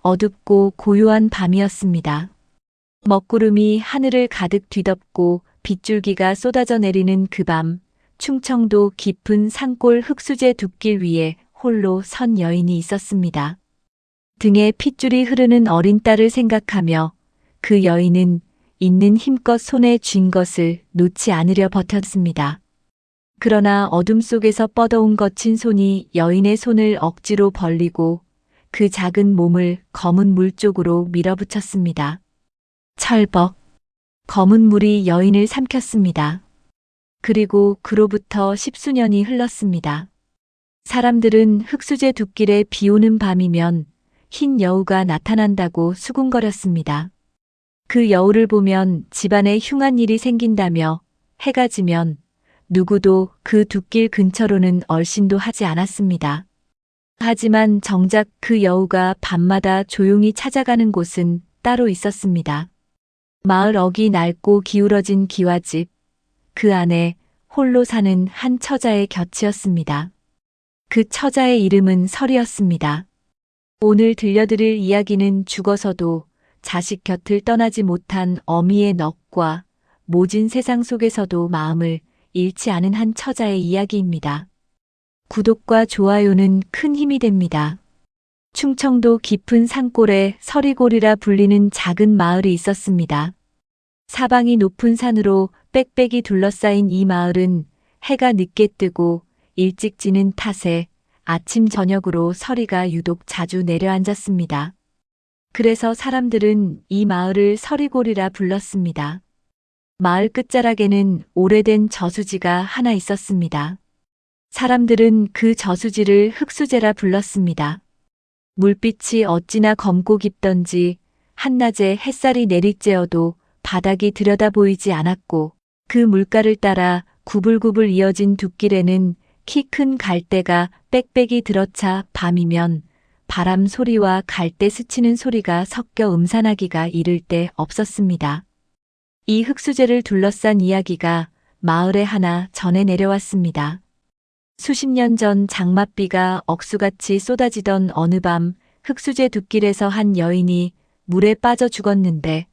어둡고 고요한 밤이었습니다. 먹구름이 하늘을 가득 뒤덮고 빗줄기가 쏟아져 내리는 그 밤, 충청도 깊은 산골 흙수제 둑길 위에 홀로 선 여인이 있었습니다. 등에 핏줄이 흐르는 어린 딸을 생각하며 그 여인은 있는 힘껏 손에 쥔 것을 놓지 않으려 버텼습니다. 그러나 어둠 속에서 뻗어온 거친 손이 여인의 손을 억지로 벌리고 그 작은 몸을 검은 물 쪽으로 밀어붙였습니다. 철벅. 검은 물이 여인을 삼켰습니다. 그리고 그로부터 10수년이 흘렀습니다. 사람들은 흙수제 둑길에 비 오는 밤이면 흰 여우가 나타난다고 수군거렸습니다. 그 여우를 보면 집안에 흉한 일이 생긴다며 해가 지면 누구도 그 둑길 근처로는 얼씬도 하지 않았습니다. 하지만 정작 그 여우가 밤마다 조용히 찾아가는 곳은 따로 있었습니다. 마을 어귀 낡고 기울어진 기와집, 그 안에 홀로 사는 한 처자의 곁이었습니다. 그 처자의 이름은 설이었습니다. 오늘 들려드릴 이야기는 죽어서도 자식 곁을 떠나지 못한 어미의 넋과 모진 세상 속에서도 마음을 잃지 않은 한 처자의 이야기입니다. 구독과 좋아요는 큰 힘이 됩니다. 충청도 깊은 산골에 서리골이라 불리는 작은 마을이 있었습니다. 사방이 높은 산으로 빽빽이 둘러싸인 이 마을은 해가 늦게 뜨고 일찍 지는 탓에 아침 저녁으로 서리가 유독 자주 내려앉았습니다. 그래서 사람들은 이 마을을 서리골이라 불렀습니다. 마을 끝자락에는 오래된 저수지가 하나 있었습니다. 사람들은 그 저수지를 흙수제라 불렀습니다. 물빛이 어찌나 검고 깊던지 한낮에 햇살이 내리쬐어도 바닥이 들여다 보이지 않았고 그 물가를 따라 구불구불 이어진 둑길에는 키 큰 갈대가 빽빽이 들어차 밤이면 바람 소리와 갈대 스치는 소리가 섞여 음산하기가 이를 데 없었습니다. 이 흙수제를 둘러싼 이야기가 마을에 하나 전해 내려왔습니다. 수십 년 전 장맛비가 억수같이 쏟아지던 어느 밤 흙수제 둑길에서 한 여인이 물에 빠져 죽었는데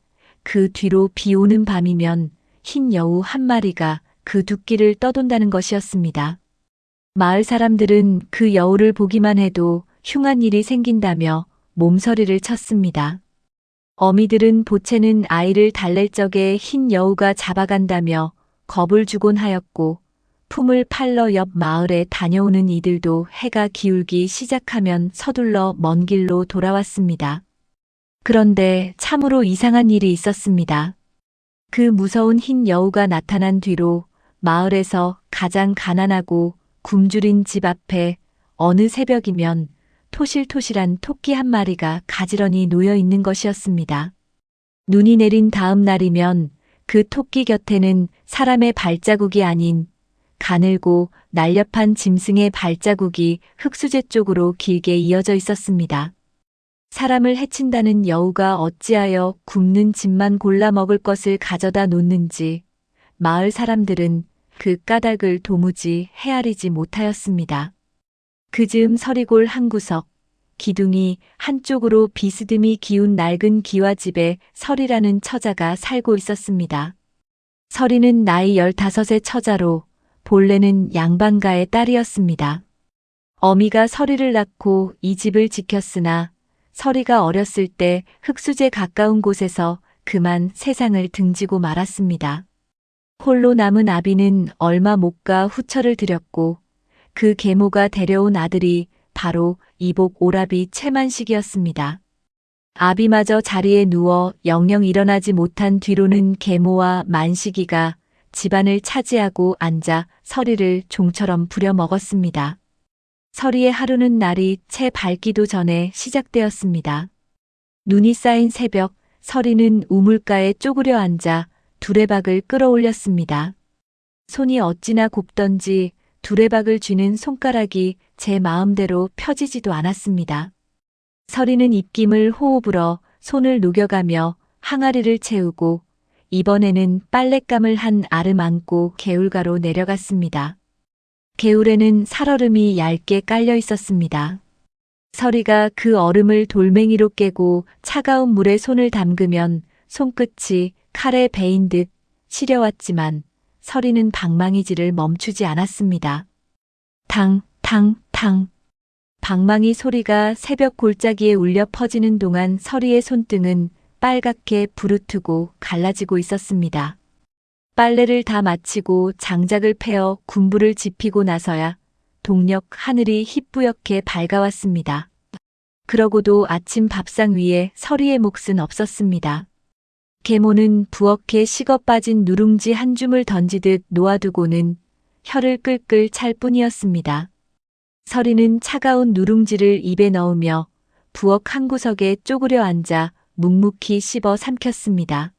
그 뒤로 비 오는 밤이면 흰 여우 한 마리가 그 둑길을 떠돈다는 것이었습니다. 마을 사람들은 그 여우를 보기만 해도 흉한 일이 생긴다며 몸서리를 쳤습니다. 어미들은 보채는 아이를 달랠 적에 흰 여우가 잡아간다며 겁을 주곤 하였고 품을 팔러 옆 마을에 다녀오는 이들도 해가 기울기 시작하면 서둘러 먼 길로 돌아왔습니다. 그런데 참으로 이상한 일이 있었습니다. 그 무서운 흰 여우가 나타난 뒤로 마을에서 가장 가난하고 굶주린 집 앞에 어느 새벽이면 토실토실한 토끼 한 마리가 가지런히 놓여 있는 것이었습니다. 눈이 내린 다음 날이면 그 토끼 곁에는 사람의 발자국이 아닌 가늘고 날렵한 짐승의 발자국이 흙수제 쪽으로 길게 이어져 있었습니다. 사람을 해친다는 여우가 어찌하여 굶는 집만 골라 먹을 것을 가져다 놓는지 마을 사람들은 그 까닭을 도무지 헤아리지 못하였습니다. 그 즈음 서리골 한 구석, 기둥이 한쪽으로 비스듬히 기운 낡은 기와집에 설이라는 처자가 살고 있었습니다. 설이는 나이 15의 처자로 본래는 양반가의 딸이었습니다. 어미가 설이를 낳고 이 집을 지켰으나 설이가 어렸을 때 흙수제 가까운 곳에서 그만 세상을 등지고 말았습니다. 홀로 남은 아비는 얼마 못 가 후처를 들였고 그 계모가 데려온 아들이 바로 이복 오라비 최만식이었습니다. 아비마저 자리에 누워 영영 일어나지 못한 뒤로는 계모와 만식이가 집안을 차지하고 앉아 설이를 종처럼 부려먹었습니다. 설이의 하루는 날이 채 밝기도 전에 시작되었습니다. 눈이 쌓인 새벽, 설이는 우물가에 쪼그려 앉아 두레박을 끌어올렸습니다. 손이 어찌나 곱던지 두레박을 쥐는 손가락이 제 마음대로 펴지지도 않았습니다. 설이는 입김을 호흡으로 손을 녹여가며 항아리를 채우고 이번에는 빨랫감을 한 아름 안고 개울가로 내려갔습니다. 개울에는 살얼음이 얇게 깔려 있었습니다. 서리가 그 얼음을 돌멩이로 깨고 차가운 물에 손을 담그면 손끝이 칼에 베인 듯 시려왔지만 서리는 방망이질을 멈추지 않았습니다. 탕, 탕, 탕. 방망이 소리가 새벽 골짜기에 울려 퍼지는 동안 서리의 손등은 빨갛게 부르트고 갈라지고 있었습니다. 빨래를 다 마치고 장작을 패어 군부를 지피고 나서야 동력 하늘이 희뿌옇게 밝아왔습니다. 그러고도 아침 밥상 위에 서리의 몫은 없었습니다. 계모는 부엌에 식어 빠진 누룽지 한 줌을 던지듯 놓아두고는 혀를 끌끌 찰 뿐이었습니다. 서리는 차가운 누룽지를 입에 넣으며 부엌 한 구석에 쪼그려 앉아 묵묵히 씹어 삼켰습니다.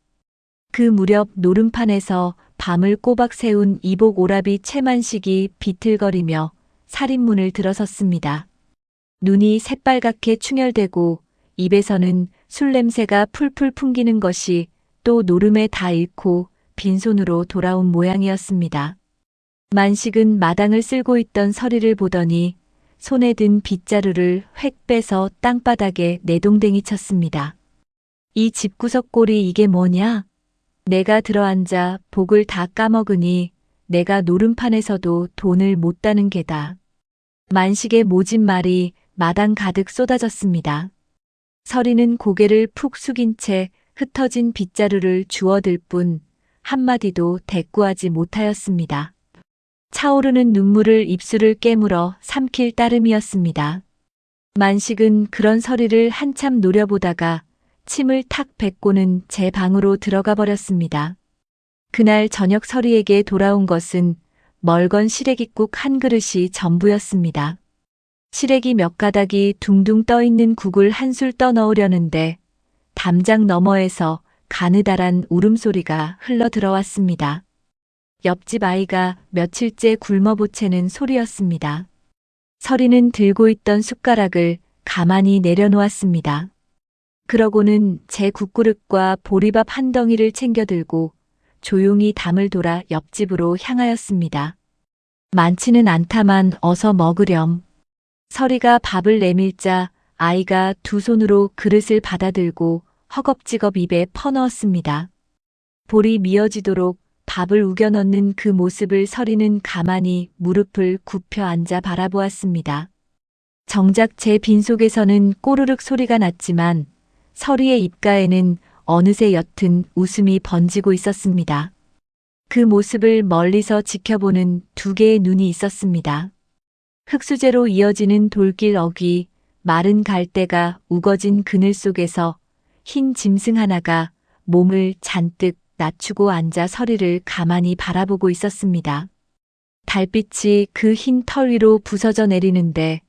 그 무렵 노름판에서 밤을 꼬박 새운 이복 오라비 채만식이 비틀거리며 살인문을 들어섰습니다. 눈이 새빨갛게 충혈되고 입에서는 술 냄새가 풀풀 풍기는 것이 또 노름에 다 잃고 빈손으로 돌아온 모양이었습니다. 만식은 마당을 쓸고 있던 서리를 보더니 손에 든 빗자루를 획 빼서 땅바닥에 내동댕이 쳤습니다. 이 집구석 꼴이 이게 뭐냐? 내가 들어앉아 복을 다 까먹으니 내가 노름판에서도 돈을 못 따는 게다. 만식의 모진 말이 마당 가득 쏟아졌습니다. 서리는 고개를 푹 숙인 채 흩어진 빗자루를 주워들 뿐 한마디도 대꾸하지 못하였습니다. 차오르는 눈물을 입술을 깨물어 삼킬 따름이었습니다. 만식은 그런 서리를 한참 노려보다가 침을 탁 뱉고는 제 방으로 들어가 버렸습니다. 그날 저녁 서리에게 돌아온 것은 멀건 시래기국 한 그릇이 전부였습니다. 시래기 몇 가닥이 둥둥 떠있는 국을 한술 떠넣으려는데 담장 너머에서 가느다란 울음소리가 흘러 들어왔습니다. 옆집 아이가 며칠째 굶어보채는 소리였습니다. 서리는 들고 있던 숟가락을 가만히 내려놓았습니다. 그러고는 제 국그릇과 보리밥 한 덩이를 챙겨 들고 조용히 담을 돌아 옆집으로 향하였습니다. 많지는 않다만 어서 먹으렴. 서리가 밥을 내밀자 아이가 두 손으로 그릇을 받아들고 허겁지겁 입에 퍼넣었습니다. 볼이 미어지도록 밥을 우겨 넣는 그 모습을 서리는 가만히 무릎을 굽혀 앉아 바라보았습니다. 정작 제 빈속에서는 꼬르륵 소리가 났지만 서리의 입가에는 어느새 옅은 웃음이 번지고 있었습니다. 그 모습을 멀리서 지켜보는 두 개의 눈이 있었습니다. 흙수제로 이어지는 돌길 어귀, 마른 갈대가 우거진 그늘 속에서 흰 짐승 하나가 몸을 잔뜩 낮추고 앉아 서리를 가만히 바라보고 있었습니다. 달빛이 그 흰 털 위로 부서져 내리는데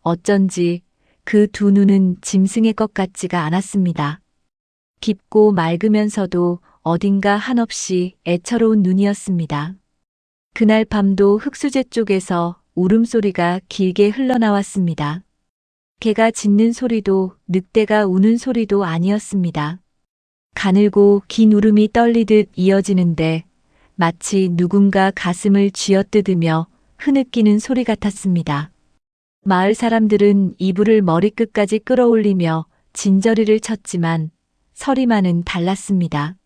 어쩐지 그 두 눈은 짐승의 것 같지가 않았습니다. 깊고 맑으면서도 어딘가 한없이 애처로운 눈이었습니다. 그날 밤도 흙수제 쪽에서 울음소리가 길게 흘러나왔습니다. 개가 짖는 소리도 늑대가 우는 소리도 아니었습니다. 가늘고 긴 울음이 떨리듯 이어지는데 마치 누군가 가슴을 쥐어뜯으며 흐느끼는 소리 같았습니다. 마을 사람들은 이불을 머리끝까지 끌어올리며 진저리를 쳤지만 서리만은 달랐습니다.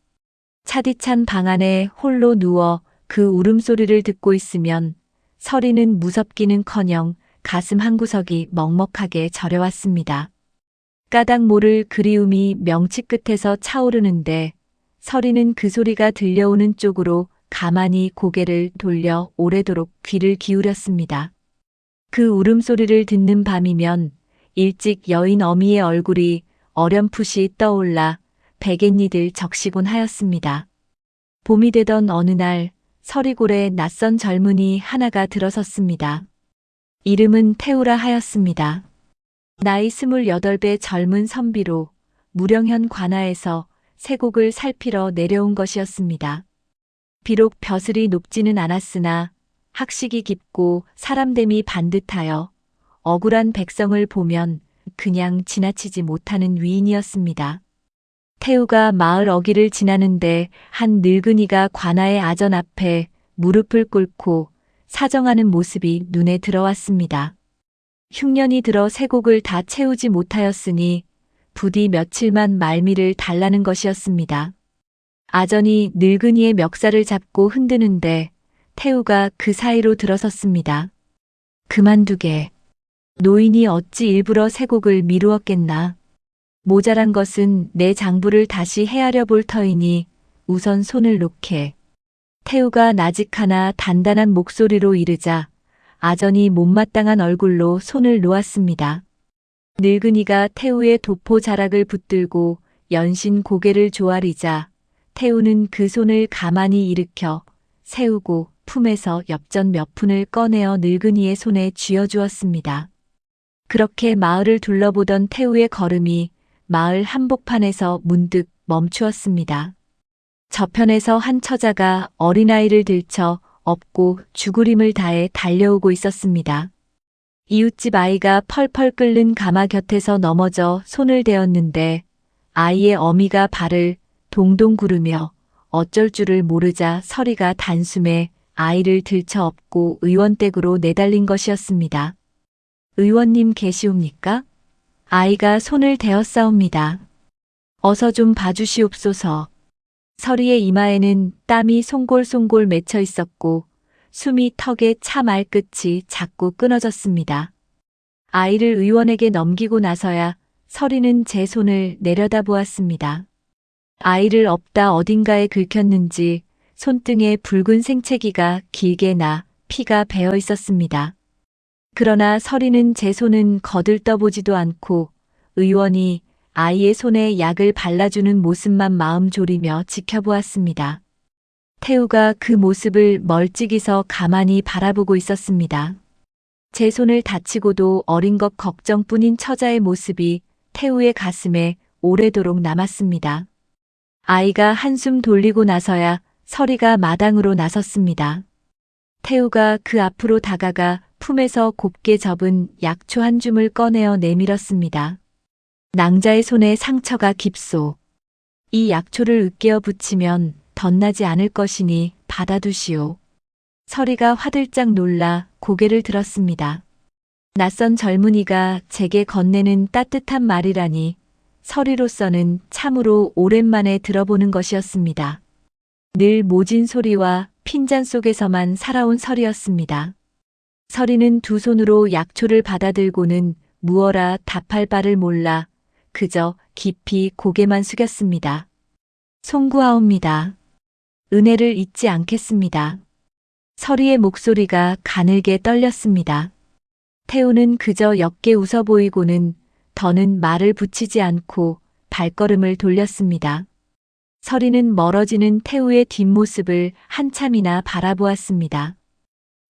차디찬 방 안에 홀로 누워 그 울음소리를 듣고 있으면 서리는 무섭기는커녕 가슴 한구석이 먹먹하게 저려왔습니다. 까닭 모를 그리움이 명치 끝에서 차오르는데 서리는 그 소리가 들려오는 쪽으로 가만히 고개를 돌려 오래도록 귀를 기울였습니다. 그 울음소리를 듣는 밤이면 일찍 여인 어미의 얼굴이 어렴풋이 떠올라 베갯니들 적시곤 하였습니다. 봄이 되던 어느 날 서리골에 낯선 젊은이 하나가 들어섰습니다. 이름은 태우라 하였습니다. 나이 28배 젊은 선비로 무령현 관아에서 세곡을 살피러 내려온 것이었습니다. 비록 벼슬이 높지는 않았으나 학식이 깊고 사람됨이 반듯하여 억울한 백성을 보면 그냥 지나치지 못하는 위인이었습니다. 태우가 마을 어귀를 지나는데 한 늙은이가 관아의 아전 앞에 무릎을 꿇고 사정하는 모습이 눈에 들어왔습니다. 흉년이 들어 쇠곡을 다 채우지 못하였으니 부디 며칠만 말미를 달라는 것이었습니다. 아전이 늙은이의 멱살을 잡고 흔드는데 태우가 그 사이로 들어섰습니다. 그만두게. 노인이 어찌 일부러 쇠곡을 미루었겠나. 모자란 것은 내 장부를 다시 헤아려 볼 터이니 우선 손을 놓게. 태우가 나직하나 단단한 목소리로 이르자 아전이 못마땅한 얼굴로 손을 놓았습니다. 늙은이가 태우의 도포 자락을 붙들고 연신 고개를 조아리자 태우는 그 손을 가만히 일으켜 세우고 품에서 엽전 몇 푼을 꺼내어 늙은이의 손에 쥐어주었습니다. 그렇게 마을을 둘러보던 태우의 걸음이 마을 한복판에서 문득 멈추었습니다. 저편에서 한 처자가 어린아이를 들쳐 업고 죽으림을 다해 달려오고 있었습니다. 이웃집 아이가 펄펄 끓는 가마 곁에서 넘어져 손을 대었는데 아이의 어미가 발을 동동 구르며 어쩔 줄을 모르자 서리가 단숨에 아이를 들쳐 업고 의원댁으로 내달린 것이었습니다. 의원님 계시옵니까? 아이가 손을 대었사옵니다. 어서 좀 봐주시옵소서. 서리의 이마에는 땀이 송골송골 맺혀 있었고 숨이 턱에 차 말끝이 자꾸 끊어졌습니다. 아이를 의원에게 넘기고 나서야 서리는 제 손을 내려다보았습니다. 아이를 업다 어딘가에 긁혔는지 손등에 붉은 생채기가 길게 나 피가 배어 있었습니다. 그러나 서리는 제 손은 거들떠보지도 않고 의원이 아이의 손에 약을 발라주는 모습만 마음 졸이며 지켜보았습니다. 태우가 그 모습을 멀찍이서 가만히 바라보고 있었습니다. 제 손을 다치고도 어린 것 걱정뿐인 처자의 모습이 태우의 가슴에 오래도록 남았습니다. 아이가 한숨 돌리고 나서야 서리가 마당으로 나섰습니다. 태우가 그 앞으로 다가가 품에서 곱게 접은 약초 한 줌을 꺼내어 내밀었습니다. 낭자의 손에 상처가 깊소. 이 약초를 으깨어 붙이면 덧나지 않을 것이니 받아두시오. 서리가 화들짝 놀라 고개를 들었습니다. 낯선 젊은이가 제게 건네는 따뜻한 말이라니 서리로서는 참으로 오랜만에 들어보는 것이었습니다. 늘 모진 소리와 핀잔 속에서만 살아온 서리였습니다. 서리는 두 손으로 약초를 받아들고는 무어라 답할 바를 몰라 그저 깊이 고개만 숙였습니다. 송구하옵니다. 은혜를 잊지 않겠습니다. 서리의 목소리가 가늘게 떨렸습니다. 태우는 그저 옅게 웃어 보이고는 더는 말을 붙이지 않고 발걸음을 돌렸습니다. 서리는 멀어지는 태우의 뒷모습을 한참이나 바라보았습니다.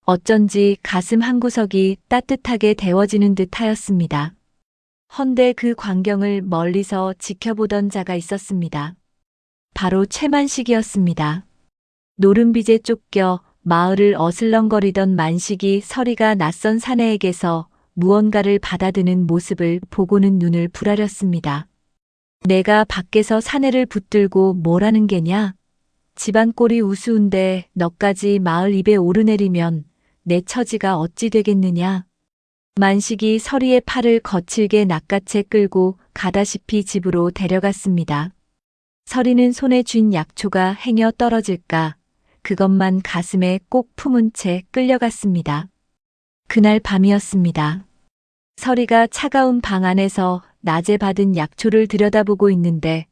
어쩐지 가슴 한구석이 따뜻하게 데워지는 듯 하였습니다. 헌데 그 광경을 멀리서 지켜보던 자가 있었습니다. 바로 최만식이었습니다. 노른빛에 쫓겨 마을을 어슬렁거리던 만식이 서리가 낯선 사내에게서 무언가를 받아드는 모습을 보고는 눈을 부라렸습니다. 내가 밖에서 사내를 붙들고 뭐라는 게냐? 집안 꼴이 우스운데 너까지 마을 입에 오르내리면 내 처지가 어찌 되겠느냐? 만식이 서리의 팔을 거칠게 낚아채 끌고 가다시피 집으로 데려갔습니다. 서리는 손에 쥔 약초가 행여 떨어질까 그것만 가슴에 꼭 품은 채 끌려갔습니다. 그날 밤이었습니다. 서리가 차가운 방 안에서 낮에 받은 약초를 들여다보고 있는데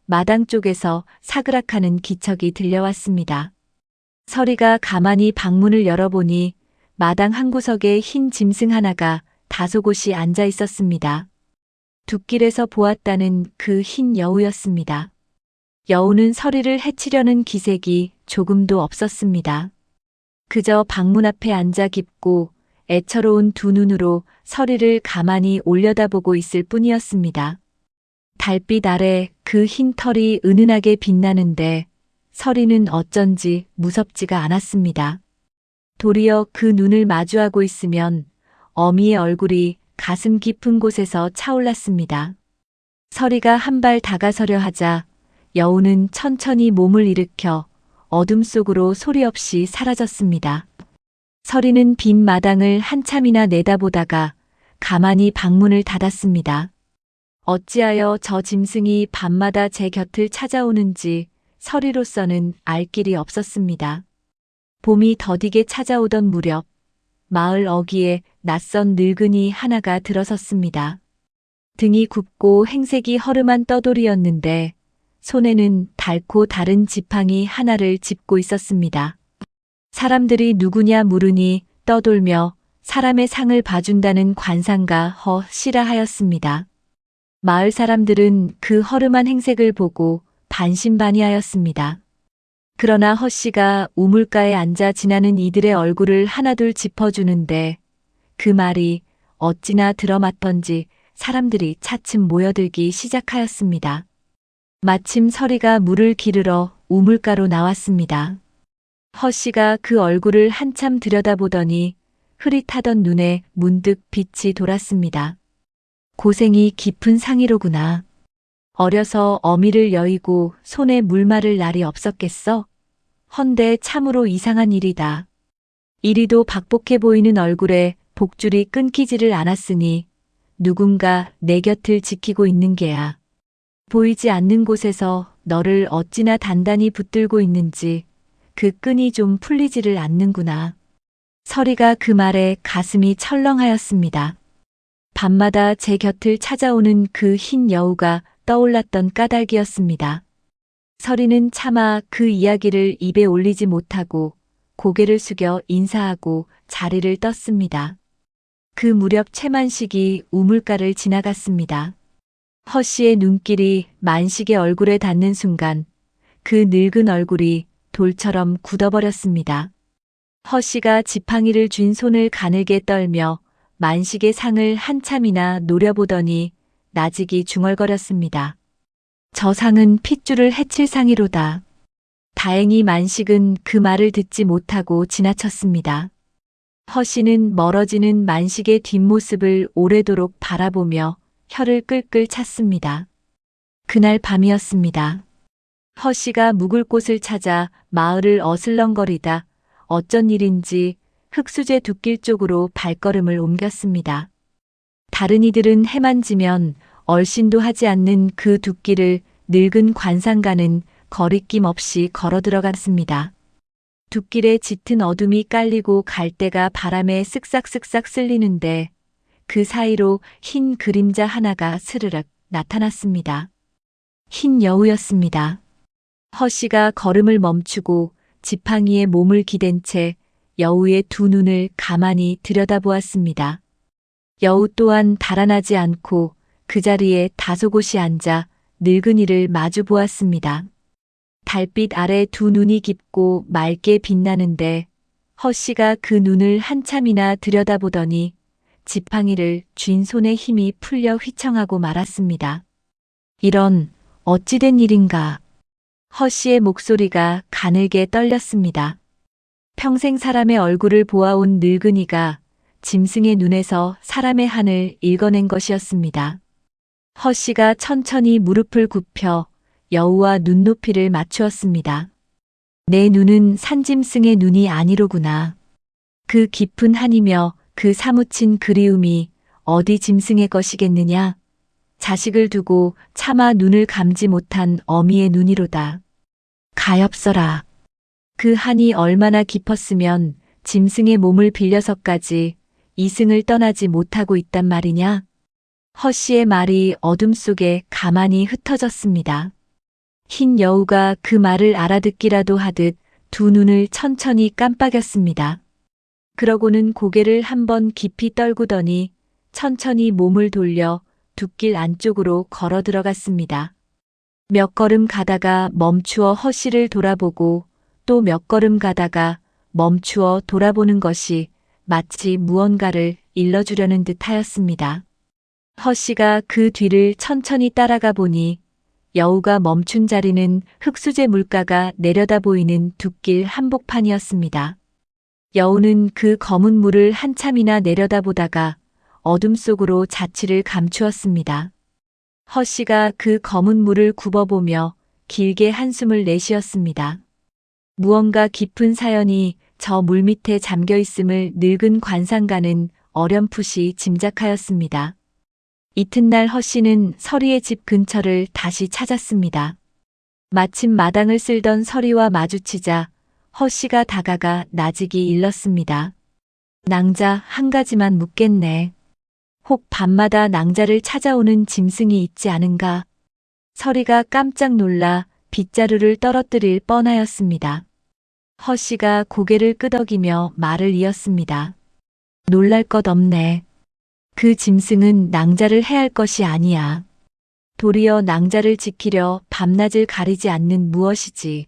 마당 쪽에서 사그락하는 기척이 들려왔습니다. 서리가 가만히 방문을 열어보니 마당 한 구석에 흰 짐승 하나가 다소곳이 앉아 있었습니다. 둑길에서 보았다는 그 흰 여우였습니다. 여우는 서리를 해치려는 기색이 조금도 없었습니다. 그저 방문 앞에 앉아 깊고 애처로운 두 눈으로 서리를 가만히 올려다보고 있을 뿐이었습니다. 달빛 아래 그 흰 털이 은은하게 빛나는데 서리는 어쩐지 무섭지가 않았습니다. 도리어 그 눈을 마주하고 있으면 어미의 얼굴이 가슴 깊은 곳에서 차올랐습니다. 서리가 한 발 다가서려 하자 여우는 천천히 몸을 일으켜 어둠 속으로 소리 없이 사라졌습니다. 서리는 빈 마당을 한참이나 내다보다가 가만히 방문을 닫았습니다. 어찌하여 저 짐승이 밤마다 제 곁을 찾아오는지 서리로서는 알 길이 없었습니다. 봄이 더디게 찾아오던 무렵 마을 어귀에 낯선 늙은이 하나가 들어섰습니다. 등이 굽고 행색이 허름한 떠돌이였는데 손에는 닳고 다른 지팡이 하나를 짚고 있었습니다. 사람들이 누구냐 물으니 떠돌며 사람의 상을 봐준다는 관상가 허씨라 하였습니다. 마을 사람들은 그 허름한 행색을 보고 반신반의하였습니다. 그러나 허씨가 우물가에 앉아 지나는 이들의 얼굴을 하나둘 짚어주는데 그 말이 어찌나 들어맞던지 사람들이 차츰 모여들기 시작하였습니다. 마침 서리가 물을 기르러 우물가로 나왔습니다. 허씨가 그 얼굴을 한참 들여다보더니 흐릿하던 눈에 문득 빛이 돌았습니다. 고생이 깊은 상이로구나. 어려서 어미를 여의고 손에 물 마를 날이 없었겠어? 헌데 참으로 이상한 일이다. 이리도 박복해 보이는 얼굴에 복줄이 끊기지를 않았으니 누군가 내 곁을 지키고 있는 게야. 보이지 않는 곳에서 너를 어찌나 단단히 붙들고 있는지 그 끈이 좀 풀리지를 않는구나. 서리가 그 말에 가슴이 철렁하였습니다. 밤마다 제 곁을 찾아오는 그 흰 여우가 떠올랐던 까닭이었습니다. 서리는 차마 그 이야기를 입에 올리지 못하고 고개를 숙여 인사하고 자리를 떴습니다. 그 무렵 최만식이 우물가를 지나갔습니다. 허씨의 눈길이 만식의 얼굴에 닿는 순간 그 늙은 얼굴이 돌처럼 굳어버렸습니다. 허씨가 지팡이를 쥔 손을 가늘게 떨며 만식의 상을 한참이나 노려보더니 나직이 중얼거렸습니다. 저 상은 핏줄을 해칠 상이로다. 다행히 만식은 그 말을 듣지 못하고 지나쳤습니다. 허씨는 멀어지는 만식의 뒷모습을 오래도록 바라보며 혀를 끌끌 찼습니다. 그날 밤이었습니다. 허씨가 묵을 곳을 찾아 마을을 어슬렁거리다 어쩐 일인지 흙수제 둑길 쪽으로 발걸음을 옮겼습니다. 다른 이들은 해만 지면 얼씬도 하지 않는 그 둑길을 늙은 관상가는 거리낌 없이 걸어 들어갔습니다. 둑길에 짙은 어둠이 깔리고 갈대가 바람에 쓱싹쓱싹 쓸리는데 그 사이로 흰 그림자 하나가 스르륵 나타났습니다. 흰 여우였습니다. 허씨가 걸음을 멈추고 지팡이에 몸을 기댄 채 여우의 두 눈을 가만히 들여다보았습니다. 여우 또한 달아나지 않고 그 자리에 다소곳이 앉아 늙은이를 마주 보았습니다. 달빛 아래 두 눈이 깊고 맑게 빛나는데 허씨가 그 눈을 한참이나 들여다보더니 지팡이를 쥔 손에 힘이 풀려 휘청하고 말았습니다. 이런 어찌된 일인가. 허씨의 목소리가 가늘게 떨렸습니다. 평생 사람의 얼굴을 보아온 늙은이가 짐승의 눈에서 사람의 한을 읽어낸 것이었습니다. 허씨가 천천히 무릎을 굽혀 여우와 눈높이를 맞추었습니다. 내 눈은 산짐승의 눈이 아니로구나. 그 깊은 한이며 그 사무친 그리움이 어디 짐승의 것이겠느냐. 자식을 두고 차마 눈을 감지 못한 어미의 눈이로다. 가엾어라. 그 한이 얼마나 깊었으면 짐승의 몸을 빌려서까지 이승을 떠나지 못하고 있단 말이냐. 허씨의 말이 어둠 속에 가만히 흩어졌습니다. 흰 여우가 그 말을 알아듣기라도 하듯 두 눈을 천천히 깜빡였습니다. 그러고는 고개를 한번 깊이 떨구더니 천천히 몸을 돌려 둑길 안쪽으로 걸어 들어갔습니다. 몇 걸음 가다가 멈추어 허씨를 돌아보고 또 몇 걸음 가다가 멈추어 돌아보는 것이 마치 무언가를 일러주려는 듯 하였습니다. 허씨가 그 뒤를 천천히 따라가 보니 여우가 멈춘 자리는 흙수제 물가가 내려다 보이는 둑길 한복판이었습니다. 여우는 그 검은 물을 한참이나 내려다보다가 어둠 속으로 자취를 감추었습니다. 허씨가 그 검은 물을 굽어보며 길게 한숨을 내쉬었습니다. 무언가 깊은 사연이 저 물밑에 잠겨 있음을 늙은 관상가는 어렴풋이 짐작하였습니다. 이튿날 허 씨는 서리의 집 근처를 다시 찾았습니다. 마침 마당을 쓸던 서리와 마주치자 허 씨가 다가가 나직이 일렀습니다. 낭자 한 가지만 묻겠네. 혹 밤마다 낭자를 찾아오는 짐승이 있지 않은가? 서리가 깜짝 놀라 빗자루를 떨어뜨릴 뻔하였습니다. 허 씨가 고개를 끄덕이며 말을 이었습니다. 놀랄 것 없네. 그 짐승은 낭자를 해할 것이 아니야. 도리어 낭자를 지키려 밤낮을 가리지 않는 무엇이지.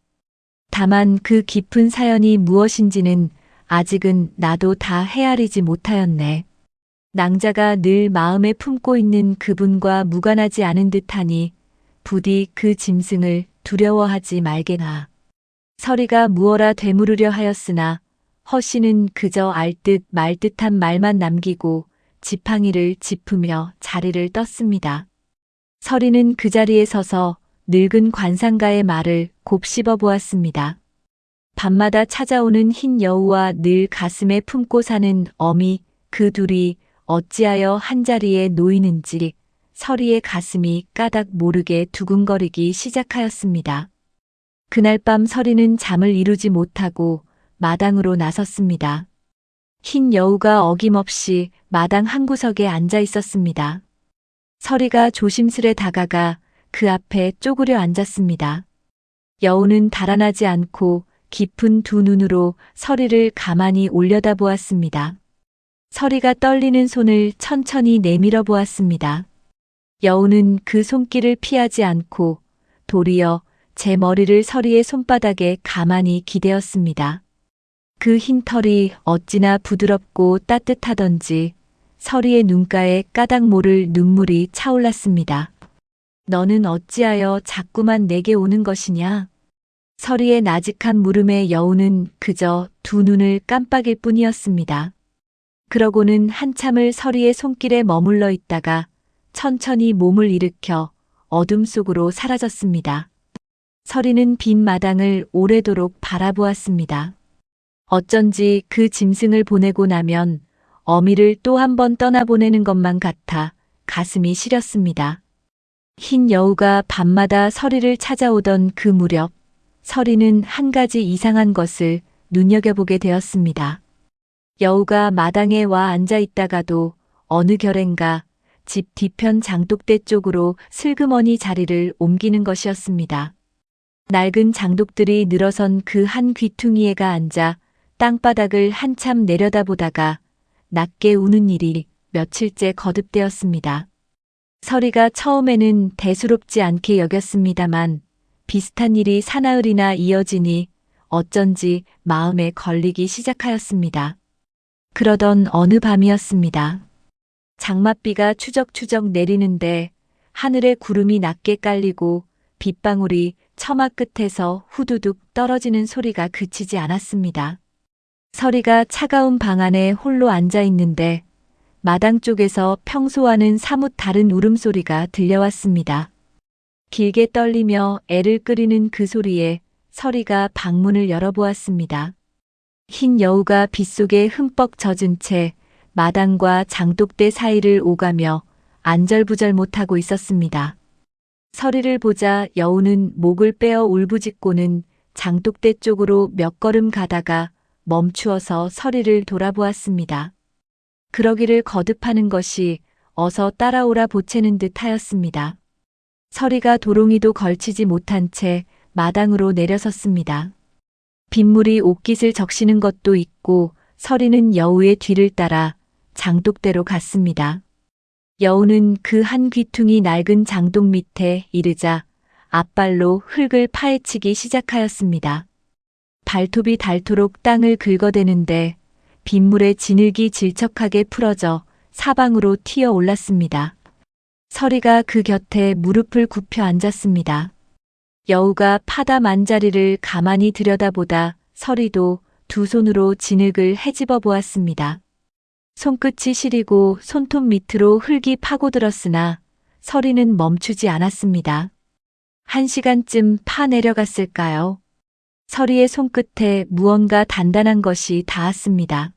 다만 그 깊은 사연이 무엇인지는 아직은 나도 다 헤아리지 못하였네. 낭자가 늘 마음에 품고 있는 그분과 무관하지 않은 듯하니 부디 그 짐승을 두려워하지 말게나. 서리가 무어라 되물으려 하였으나 허 씨는 그저 알듯 말듯한 말만 남기고 지팡이를 짚으며 자리를 떴습니다. 서리는 그 자리에 서서 늙은 관상가의 말을 곱씹어 보았습니다. 밤마다 찾아오는 흰 여우와 늘 가슴에 품고 사는 어미 그 둘이 어찌하여 한자리에 놓이는지 서리의 가슴이 까닭 모르게 두근거리기 시작하였습니다. 그날 밤 서리는 잠을 이루지 못하고 마당으로 나섰습니다. 흰 여우가 어김없이 마당 한 구석에 앉아 있었습니다. 서리가 조심스레 다가가 그 앞에 쪼그려 앉았습니다. 여우는 달아나지 않고 깊은 두 눈으로 서리를 가만히 올려다보았습니다. 서리가 떨리는 손을 천천히 내밀어 보았습니다. 여우는 그 손길을 피하지 않고 도리어 제 머리를 서리의 손바닥에 가만히 기대었습니다. 그 흰 털이 어찌나 부드럽고 따뜻하던지 서리의 눈가에 까닭 모를 눈물이 차올랐습니다. 너는 어찌하여 자꾸만 내게 오는 것이냐? 서리의 나직한 물음에 여우는 그저 두 눈을 깜빡일 뿐이었습니다. 그러고는 한참을 서리의 손길에 머물러 있다가 천천히 몸을 일으켜 어둠 속으로 사라졌습니다. 서리는 빈 마당을 오래도록 바라보았습니다. 어쩐지 그 짐승을 보내고 나면 어미를 또 한 번 떠나보내는 것만 같아 가슴이 시렸습니다. 흰 여우가 밤마다 서리를 찾아오던 그 무렵 서리는 한 가지 이상한 것을 눈여겨보게 되었습니다. 여우가 마당에 와 앉아 있다가도 어느 결엔가 집 뒤편 장독대 쪽으로 슬그머니 자리를 옮기는 것이었습니다. 낡은 장독들이 늘어선 그 한 귀퉁이에가 앉아 땅바닥을 한참 내려다보다가 낮게 우는 일이 며칠째 거듭되었습니다. 서리가 처음에는 대수롭지 않게 여겼습니다만 비슷한 일이 사나흘이나 이어지니 어쩐지 마음에 걸리기 시작하였습니다. 그러던 어느 밤이었습니다. 장맛비가 추적추적 내리는데 하늘에 구름이 낮게 깔리고 빗방울이 처마 끝에서 후두둑 떨어지는 소리가 그치지 않았습니다. 서리가 차가운 방 안에 홀로 앉아 있는데 마당 쪽에서 평소와는 사뭇 다른 울음소리가 들려왔습니다. 길게 떨리며 애를 끓이는 그 소리에 서리가 방문을 열어보았습니다. 흰 여우가 빗속에 흠뻑 젖은 채 마당과 장독대 사이를 오가며 안절부절 못하고 있었습니다. 서리를 보자 여우는 목을 빼어 울부짖고는 장독대 쪽으로 몇 걸음 가다가 멈추어서 서리를 돌아보았습니다. 그러기를 거듭하는 것이 어서 따라오라 보채는 듯 하였습니다. 서리가 도롱이도 걸치지 못한 채 마당으로 내려섰습니다. 빗물이 옷깃을 적시는 것도 있고 서리는 여우의 뒤를 따라 장독대로 갔습니다. 여우는 그 한 귀퉁이 낡은 장독 밑에 이르자 앞발로 흙을 파헤치기 시작하였습니다. 발톱이 닳도록 땅을 긁어대는데 빗물에 진흙이 질척하게 풀어져 사방으로 튀어 올랐습니다. 서리가 그 곁에 무릎을 굽혀 앉았습니다. 여우가 파다 만자리를 가만히 들여다보다 서리도 두 손으로 진흙을 헤집어 보았습니다. 손끝이 시리고 손톱 밑으로 흙이 파고들었으나 서리는 멈추지 않았습니다. 1시간쯤 파 내려갔을까요? 서리의 손끝에 무언가 단단한 것이 닿았습니다.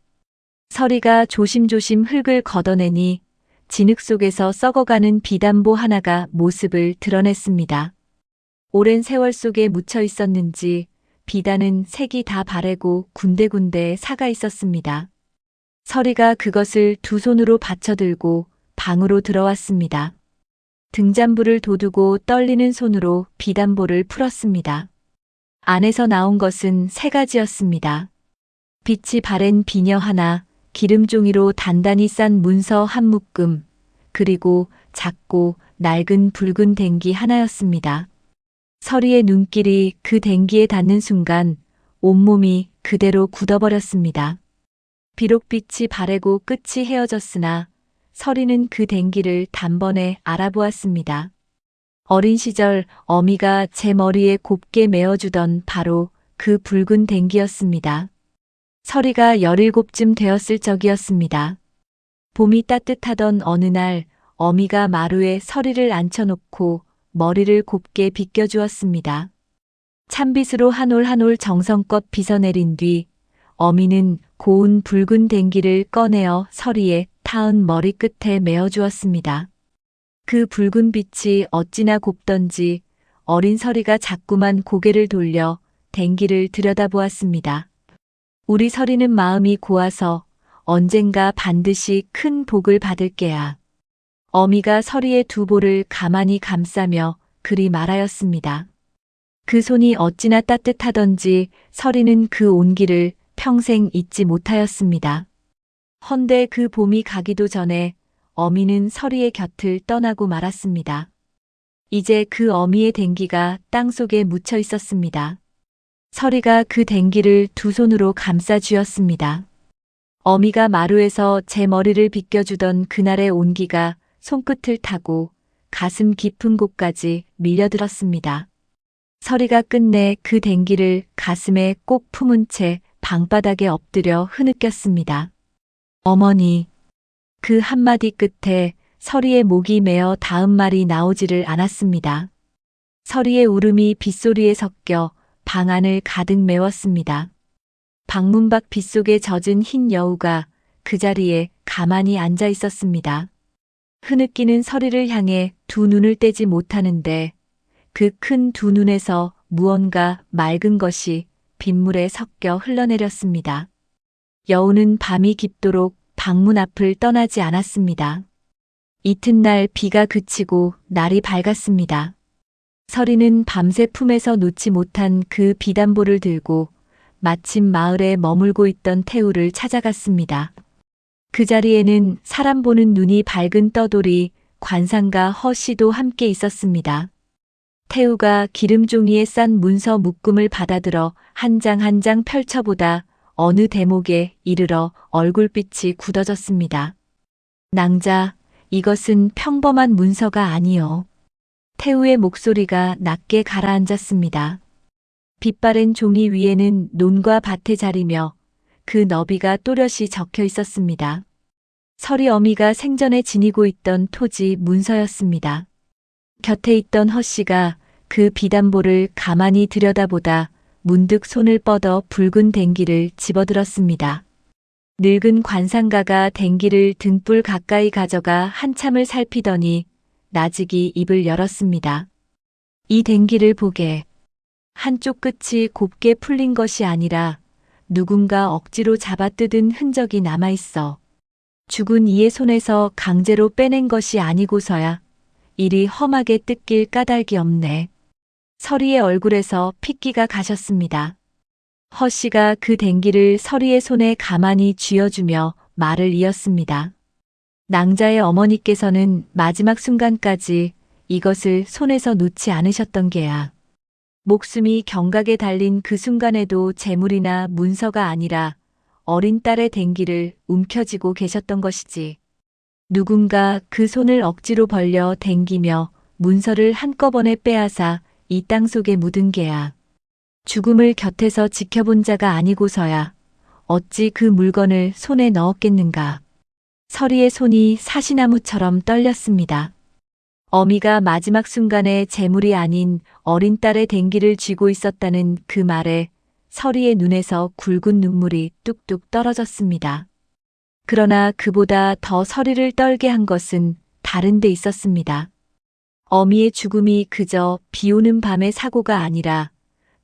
서리가 조심조심 흙을 걷어내니 진흙 속에서 썩어가는 비단보 하나가 모습을 드러냈습니다. 오랜 세월 속에 묻혀 있었는지 비단은 색이 다 바래고 군데군데 사가 있었습니다. 서리가 그것을 두 손으로 받쳐들고 방으로 들어왔습니다. 등잔불을 돋우고 떨리는 손으로 비단보를 풀었습니다. 안에서 나온 것은 세 가지였습니다. 빛이 바랜 비녀 하나, 기름종이로 단단히 싼 문서 한 묶음, 그리고 작고 낡은 붉은 댕기 하나였습니다. 서리의 눈길이 그 댕기에 닿는 순간 온몸이 그대로 굳어버렸습니다. 비록 빛이 바래고 끝이 헤어졌으나 서리는 그 댕기를 단번에 알아보았습니다. 어린 시절 어미가 제 머리에 곱게 메어주던 바로 그 붉은 댕기였습니다. 서리가 17쯤 되었을 적이었습니다. 봄이 따뜻하던 어느 날 어미가 마루에 서리를 앉혀놓고 머리를 곱게 빗겨주었습니다. 찬빗으로 한 올 한 올 정성껏 빗어내린 뒤 어미는 고운 붉은 댕기를 꺼내어 서리의 타은 머리끝에 메어주었습니다. 그 붉은 빛이 어찌나 곱던지 어린 서리가 자꾸만 고개를 돌려 댕기를 들여다보았습니다. 우리 서리는 마음이 고와서 언젠가 반드시 큰 복을 받을 게야. 어미가 서리의 두 볼을 가만히 감싸며 그리 말하였습니다. 그 손이 어찌나 따뜻하던지 서리는 그 온기를 평생 잊지 못하였습니다. 헌데 그 봄이 가기도 전에 어미는 서리의 곁을 떠나고 말았습니다. 이제 그 어미의 댕기가 땅속에 묻혀 있었습니다. 서리가 그 댕기를 두 손으로 감싸 쥐었습니다. 어미가 마루에서 제 머리를 빗겨주던 그날의 온기가 손끝을 타고 가슴 깊은 곳까지 밀려들었습니다. 서리가 끝내 그 댕기를 가슴에 꼭 품은 채 방바닥에 엎드려 흐느꼈습니다. 어머니. 그 한마디 끝에 서리의 목이 메어 다음 말이 나오지를 않았습니다. 서리의 울음이 빗소리에 섞여 방 안을 가득 메웠습니다. 방문 밖 빗속에 젖은 흰 여우가 그 자리에 가만히 앉아 있었습니다. 흐느끼는 서리를 향해 두 눈을 떼지 못하는데 그 큰 두 눈에서 무언가 맑은 것이 빗물에 섞여 흘러내렸습니다. 여우는 밤이 깊도록 방문 앞을 떠나지 않았습니다. 이튿날 비가 그치고 날이 밝았습니다. 서리는 밤새 품에서 놓지 못한 그 비단보를 들고 마침 마을에 머물고 있던 태우를 찾아갔습니다. 그 자리에는 사람 보는 눈이 밝은 떠돌이 관상가 허씨도 함께 있었습니다. 태우가 기름종이에 싼 문서 묶음을 받아들어 한 장 한 장 펼쳐보다 어느 대목에 이르러 얼굴빛이 굳어졌습니다. 낭자, 이것은 평범한 문서가 아니요. 태우의 목소리가 낮게 가라앉았습니다. 빛바랜 종이 위에는 논과 밭의 자리며 그 너비가 또렷이 적혀 있었습니다. 서리 어미가 생전에 지니고 있던 토지 문서였습니다. 곁에 있던 허씨가 그 비단보를 가만히 들여다보다 문득 손을 뻗어 붉은 댕기를 집어들었습니다. 늙은 관상가가 댕기를 등불 가까이 가져가 한참을 살피더니 나직이 입을 열었습니다. 이 댕기를 보게. 한쪽 끝이 곱게 풀린 것이 아니라 누군가 억지로 잡아뜯은 흔적이 남아있어. 죽은 이의 손에서 강제로 빼낸 것이 아니고서야 이리 험하게 뜯길 까닭이 없네. 서리의 얼굴에서 핏기가 가셨습니다. 허씨가 그 댕기를 서리의 손에 가만히 쥐어주며 말을 이었습니다. 낭자의 어머니께서는 마지막 순간까지 이것을 손에서 놓지 않으셨던 게야. 목숨이 경각에 달린 그 순간에도 재물이나 문서가 아니라 어린 딸의 댕기를 움켜쥐고 계셨던 것이지. 누군가 그 손을 억지로 벌려 댕기며 문서를 한꺼번에 빼앗아 이 땅 속에 묻은 게야. 죽음을 곁에서 지켜본 자가 아니고서야 어찌 그 물건을 손에 넣었겠는가. 서리의 손이 사시나무처럼 떨렸습니다. 어미가 마지막 순간에 재물이 아닌 어린 딸의 댕기를 쥐고 있었다는 그 말에 서리의 눈에서 굵은 눈물이 뚝뚝 떨어졌습니다. 그러나 그보다 더 서리를 떨게 한 것은 다른 데 있었습니다. 어미의 죽음이 그저 비 오는 밤의 사고가 아니라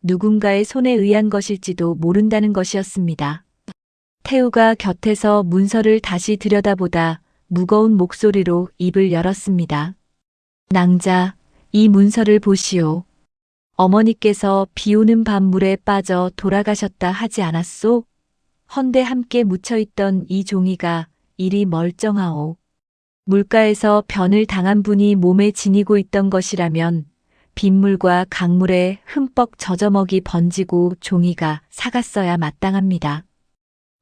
누군가의 손에 의한 것일지도 모른다는 것이었습니다. 태우가 곁에서 문서를 다시 들여다보다 무거운 목소리로 입을 열었습니다. 낭자, 이 문서를 보시오. 어머니께서 비 오는 밤 물에 빠져 돌아가셨다 하지 않았소? 헌데 함께 묻혀있던 이 종이가 이리 멀쩡하오. 물가에서 변을 당한 분이 몸에 지니고 있던 것이라면 빗물과 강물에 흠뻑 젖어먹이 번지고 종이가 사갔어야 마땅합니다.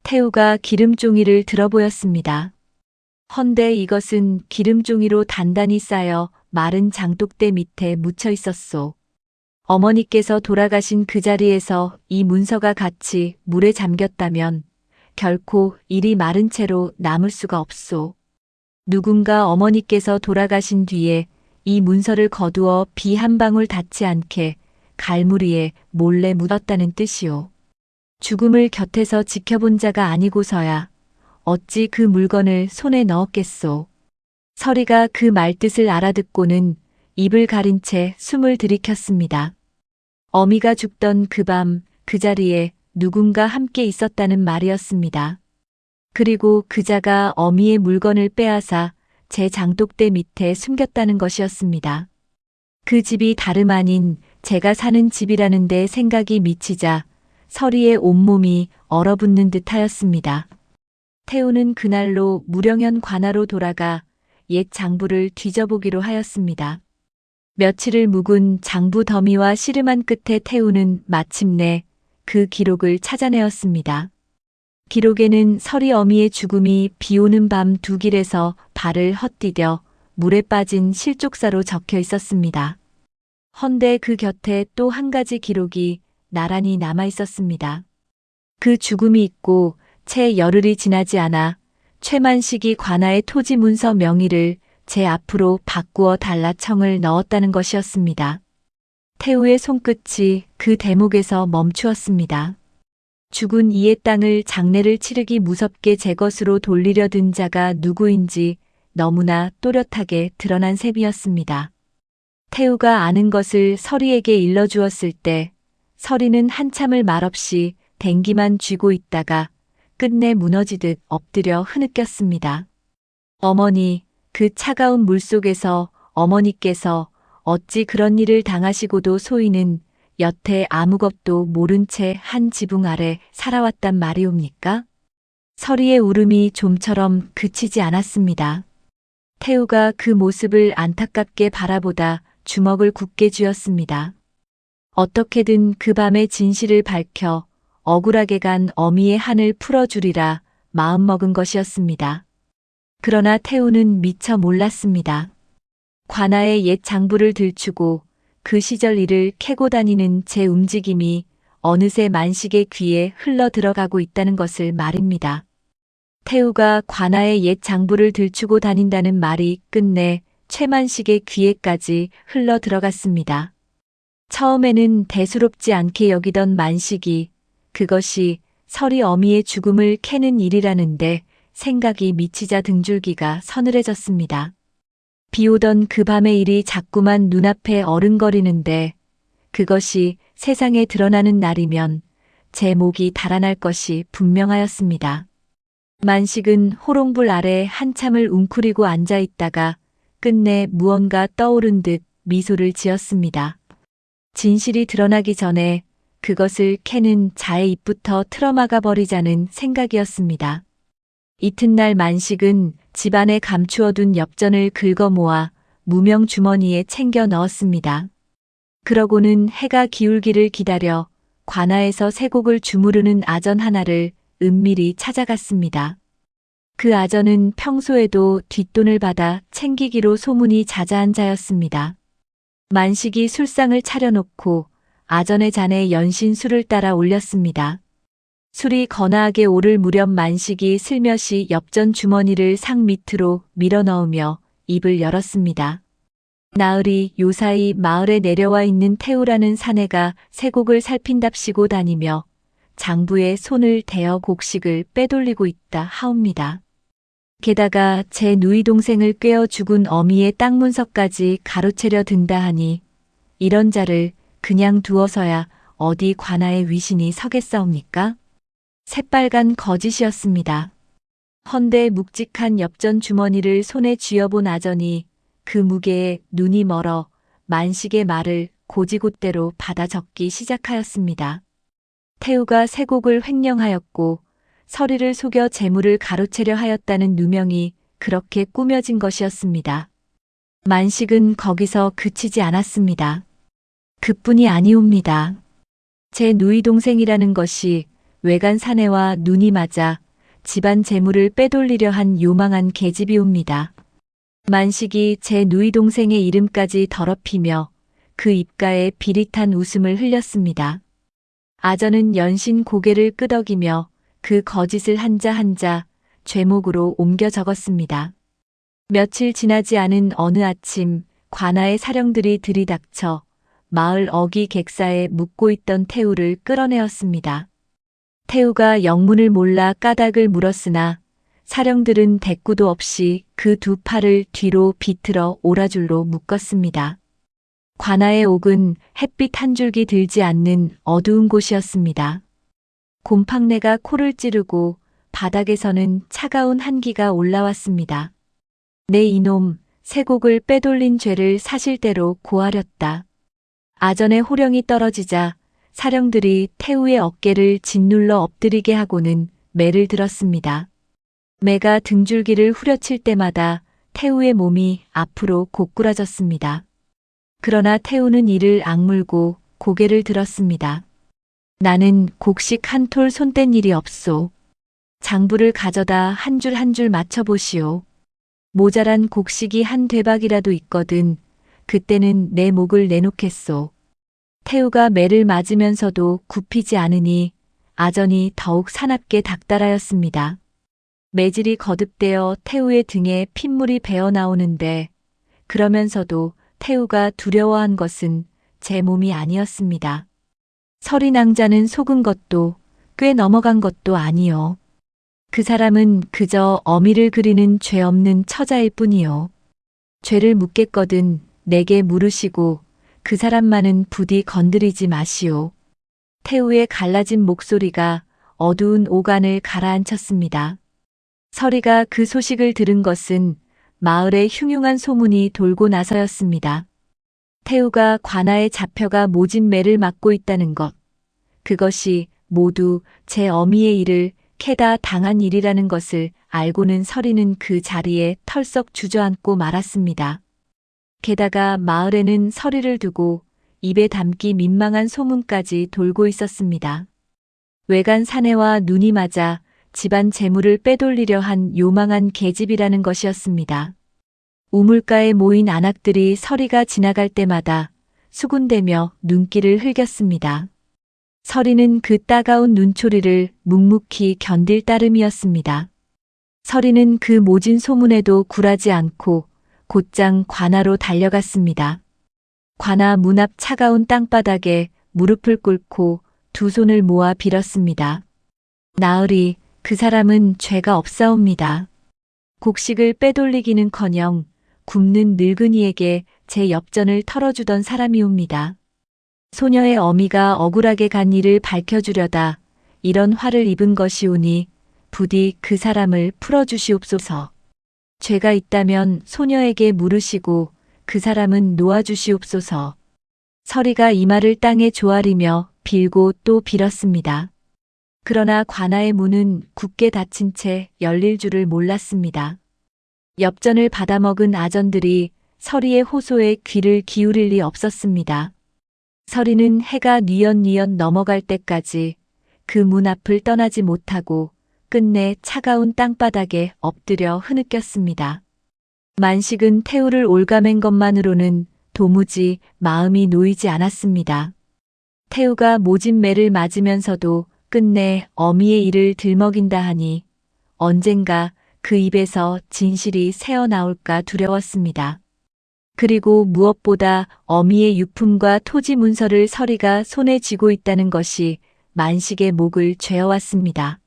태우가 기름종이를 들어보였습니다. 헌데 이것은 기름종이로 단단히 쌓여 마른 장독대 밑에 묻혀 있었소. 어머니께서 돌아가신 그 자리에서 이 문서가 같이 물에 잠겼다면 결코 이리 마른 채로 남을 수가 없소. 누군가 어머니께서 돌아가신 뒤에 이 문서를 거두어 비 한 방울 닿지 않게 갈무리에 몰래 묻었다는 뜻이오. 죽음을 곁에서 지켜본 자가 아니고서야 어찌 그 물건을 손에 넣었겠소. 서리가 그 말뜻을 알아듣고는 입을 가린 채 숨을 들이켰습니다. 어미가 죽던 그 밤 그 자리에 누군가 함께 있었다는 말이었습니다. 그리고 그자가 어미의 물건을 빼앗아 제 장독대 밑에 숨겼다는 것이었습니다. 그 집이 다름 아닌 제가 사는 집이라는 데 생각이 미치자 서리의 온몸이 얼어붙는 듯하였습니다. 태우는 그날로 무령현 관하로 돌아가 옛 장부를 뒤져보기로 하였습니다. 며칠을 묵은 장부 더미와 씨름한 끝에 태우는 마침내 그 기록을 찾아내었습니다. 기록에는 서리 어미의 죽음이 비 오는 밤 두 길에서 발을 헛디뎌 물에 빠진 실족사로 적혀 있었습니다. 헌데 그 곁에 또 한 가지 기록이 나란히 남아 있었습니다. 그 죽음이 있고 채 열흘이 지나지 않아 최만식이 관아의 토지 문서 명의를 제 앞으로 바꾸어 달라 청을 넣었다는 것이었습니다. 태우의 손끝이 그 대목에서 멈추었습니다. 죽은 이의 땅을 장례를 치르기 무섭게 제 것으로 돌리려 든 자가 누구인지 너무나 또렷하게 드러난 셈이었습니다. 태우가 아는 것을 서리에게 일러주었을 때 서리는 한참을 말없이 댕기만 쥐고 있다가 끝내 무너지듯 엎드려 흐느꼈습니다. 어머니, 그 차가운 물속에서 어머니께서 어찌 그런 일을 당하시고도 소인은 여태 아무것도 모른 채 한 지붕 아래 살아왔단 말이옵니까? 서리의 울음이 좀처럼 그치지 않았습니다. 태우가 그 모습을 안타깝게 바라보다 주먹을 굳게 쥐었습니다. 어떻게든 그 밤의 진실을 밝혀 억울하게 간 어미의 한을 풀어주리라 마음먹은 것이었습니다. 그러나 태우는 미처 몰랐습니다. 관아의 옛 장부를 들추고 그 시절 일을 캐고 다니는 제 움직임이 어느새 만식의 귀에 흘러 들어가고 있다는 것을 말입니다. 태우가 관아의 옛 장부를 들추고 다닌다는 말이 끝내 최만식의 귀에까지 흘러 들어갔습니다. 처음에는 대수롭지 않게 여기던 만식이 그것이 서리 어미의 죽음을 캐는 일이라는데 생각이 미치자 등줄기가 서늘해졌습니다. 비 오던 그 밤의 일이 자꾸만 눈앞에 어른거리는데 그것이 세상에 드러나는 날이면 제 목이 달아날 것이 분명하였습니다. 만식은 호롱불 아래 한참을 웅크리고 앉아 있다가 끝내 무언가 떠오른 듯 미소를 지었습니다. 진실이 드러나기 전에 그것을 캐는 자의 입부터 틀어막아 버리자는 생각이었습니다. 이튿날 만식은 집안에 감추어둔 엽전을 긁어 모아 무명 주머니에 챙겨 넣었습니다. 그러고는 해가 기울기를 기다려 관아에서 쇠곡을 주무르는 아전 하나를 은밀히 찾아갔습니다. 그 아전은 평소에도 뒷돈을 받아 챙기기로 소문이 자자한 자였습니다. 만식이 술상을 차려놓고 아전의 잔에 연신 술을 따라 올렸습니다. 술이 거나하게 오를 무렵 만식이 슬며시 엽전 주머니를 상 밑으로 밀어넣으며 입을 열었습니다. 나흘이 요사이 마을에 내려와 있는 태우라는 사내가 쇠곡을 살핀답시고 다니며 장부에 손을 대어 곡식을 빼돌리고 있다 하옵니다. 게다가 제 누이 동생을 꿰어 죽은 어미의 땅 문서까지 가로채려 든다 하니 이런 자를 그냥 두어서야 어디 관아의 위신이 서겠사옵니까? 새빨간 거짓이었습니다. 헌데 묵직한 엽전 주머니를 손에 쥐어본 아전이 그 무게에 눈이 멀어 만식의 말을 고지곳대로 받아 적기 시작하였습니다. 태우가 세곡을 횡령하였고 서리를 속여 재물을 가로채려 하였다는 누명이 그렇게 꾸며진 것이었습니다. 만식은 거기서 그치지 않았습니다. 그뿐이 아니옵니다. 제 누이 동생이라는 것이 외간 사내와 눈이 맞아 집안 재물을 빼돌리려 한 요망한 계집이옵니다. 만식이 제 누이 동생의 이름까지 더럽히며 그 입가에 비릿한 웃음을 흘렸습니다. 아전은 연신 고개를 끄덕이며 그 거짓을 한자 한자 죄목으로 옮겨 적었습니다. 며칠 지나지 않은 어느 아침 관아의 사령들이 들이닥쳐 마을 어귀 객사에 묵고 있던 태우를 끌어내었습니다. 태우가 영문을 몰라 까닭을 물었으나 사령들은 대꾸도 없이 그 두 팔을 뒤로 비틀어 오라줄로 묶었습니다. 관아의 옥은 햇빛 한 줄기 들지 않는 어두운 곳이었습니다. 곰팡내가 코를 찌르고 바닥에서는 차가운 한기가 올라왔습니다. 내 이놈, 세곡을 빼돌린 죄를 사실대로 고하렸다. 아전의 호령이 떨어지자 사령들이 태우의 어깨를 짓눌러 엎드리게 하고는 매를 들었습니다. 매가 등줄기를 후려칠 때마다 태우의 몸이 앞으로 고꾸라졌습니다. 그러나 태우는 이를 악물고 고개를 들었습니다. 나는 곡식 한 톨 손댄 일이 없소. 장부를 가져다 한 줄 한 줄 맞춰보시오. 모자란 곡식이 한 되박이라도 있거든 그때는 내 목을 내놓겠소. 태우가 매를 맞으면서도 굽히지 않으니 아전이 더욱 사납게 닥달하였습니다. 매질이 거듭되어 태우의 등에 핏물이 배어 나오는데 그러면서도 태우가 두려워한 것은 제 몸이 아니었습니다. 서리 낭자는 속은 것도 꽤 넘어간 것도 아니요. 그 사람은 그저 어미를 그리는 죄 없는 처자일 뿐이요. 죄를 묻겠거든 내게 물으시고 그 사람만은 부디 건드리지 마시오. 태우의 갈라진 목소리가 어두운 오간을 가라앉혔습니다. 서리가 그 소식을 들은 것은 마을에 흉흉한 소문이 돌고 나서였습니다. 태우가 관아에 잡혀가 모진 매를 맞고 있다는 것. 그것이 모두 제 어미의 일을 캐다 당한 일이라는 것을 알고는 서리는 그 자리에 털썩 주저앉고 말았습니다. 게다가 마을에는 서리를 두고 입에 담기 민망한 소문까지 돌고 있었습니다. 외간 사내와 눈이 맞아 집안 재물을 빼돌리려 한 요망한 계집이라는 것이었습니다. 우물가에 모인 안악들이 서리가 지나갈 때마다 수군대며 눈길을 흘겼습니다. 서리는 그 따가운 눈초리를 묵묵히 견딜 따름이었습니다. 서리는 그 모진 소문에도 굴하지 않고 곧장 관아로 달려갔습니다. 관아 문 앞 차가운 땅바닥에 무릎을 꿇고 두 손을 모아 빌었습니다. 나으리, 그 사람은 죄가 없사옵니다. 곡식을 빼돌리기는커녕 굶는 늙은이에게 제 엽전을 털어주던 사람이옵니다. 소녀의 어미가 억울하게 간 일을 밝혀주려다 이런 화를 입은 것이오니 부디 그 사람을 풀어주시옵소서. 죄가 있다면 소녀에게 물으시고 그 사람은 놓아주시옵소서. 서리가 이 말을 땅에 조아리며 빌고 또 빌었습니다. 그러나 관아의 문은 굳게 닫힌 채 열릴 줄을 몰랐습니다. 엽전을 받아먹은 아전들이 서리의 호소에 귀를 기울일 리 없었습니다. 서리는 해가 뉘엿뉘엿 넘어갈 때까지 그 문 앞을 떠나지 못하고 끝내 차가운 땅바닥에 엎드려 흐느꼈습니다. 만식은 태우를 올가맨 것만으로는 도무지 마음이 놓이지 않았습니다. 태우가 모진 매를 맞으면서도 끝내 어미의 이를 들먹인다 하니 언젠가 그 입에서 진실이 새어나올까 두려웠습니다. 그리고 무엇보다 어미의 유품과 토지 문서를 서리가 손에 쥐고 있다는 것이 만식의 목을 죄어왔습니다.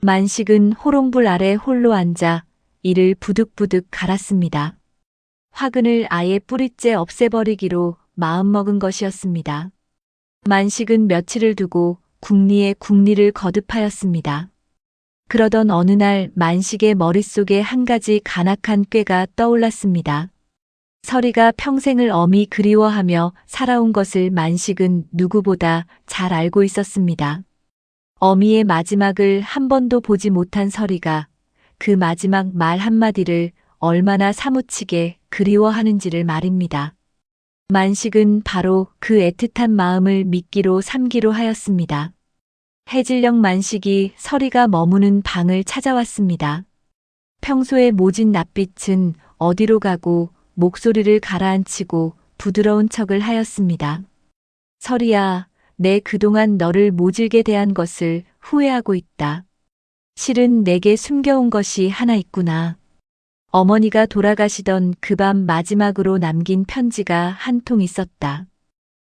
만식은 호롱불 아래 홀로 앉아 이를 부득부득 갈았습니다. 화근을 아예 뿌리째 없애버리기로 마음먹은 것이었습니다. 만식은 며칠을 두고 국리에 국리를 거듭하였습니다. 그러던 어느 날 만식의 머릿속에 한 가지 간악한 꾀가 떠올랐습니다. 서리가 평생을 엄히 그리워하며 살아온 것을 만식은 누구보다 잘 알고 있었습니다. 어미의 마지막을 한 번도 보지 못한 서리가 그 마지막 말 한마디를 얼마나 사무치게 그리워하는지를 말입니다. 만식은 바로 그 애틋한 마음을 미끼로 삼기로 하였습니다. 해질녘 만식이 서리가 머무는 방을 찾아왔습니다. 평소에 모진 낯빛은 어디로 가고 목소리를 가라앉히고 부드러운 척을 하였습니다. 서리야, 내 그동안 너를 모질게 대한 것을 후회하고 있다. 실은 내게 숨겨온 것이 하나 있구나. 어머니가 돌아가시던 그 밤 마지막으로 남긴 편지가 한 통 있었다.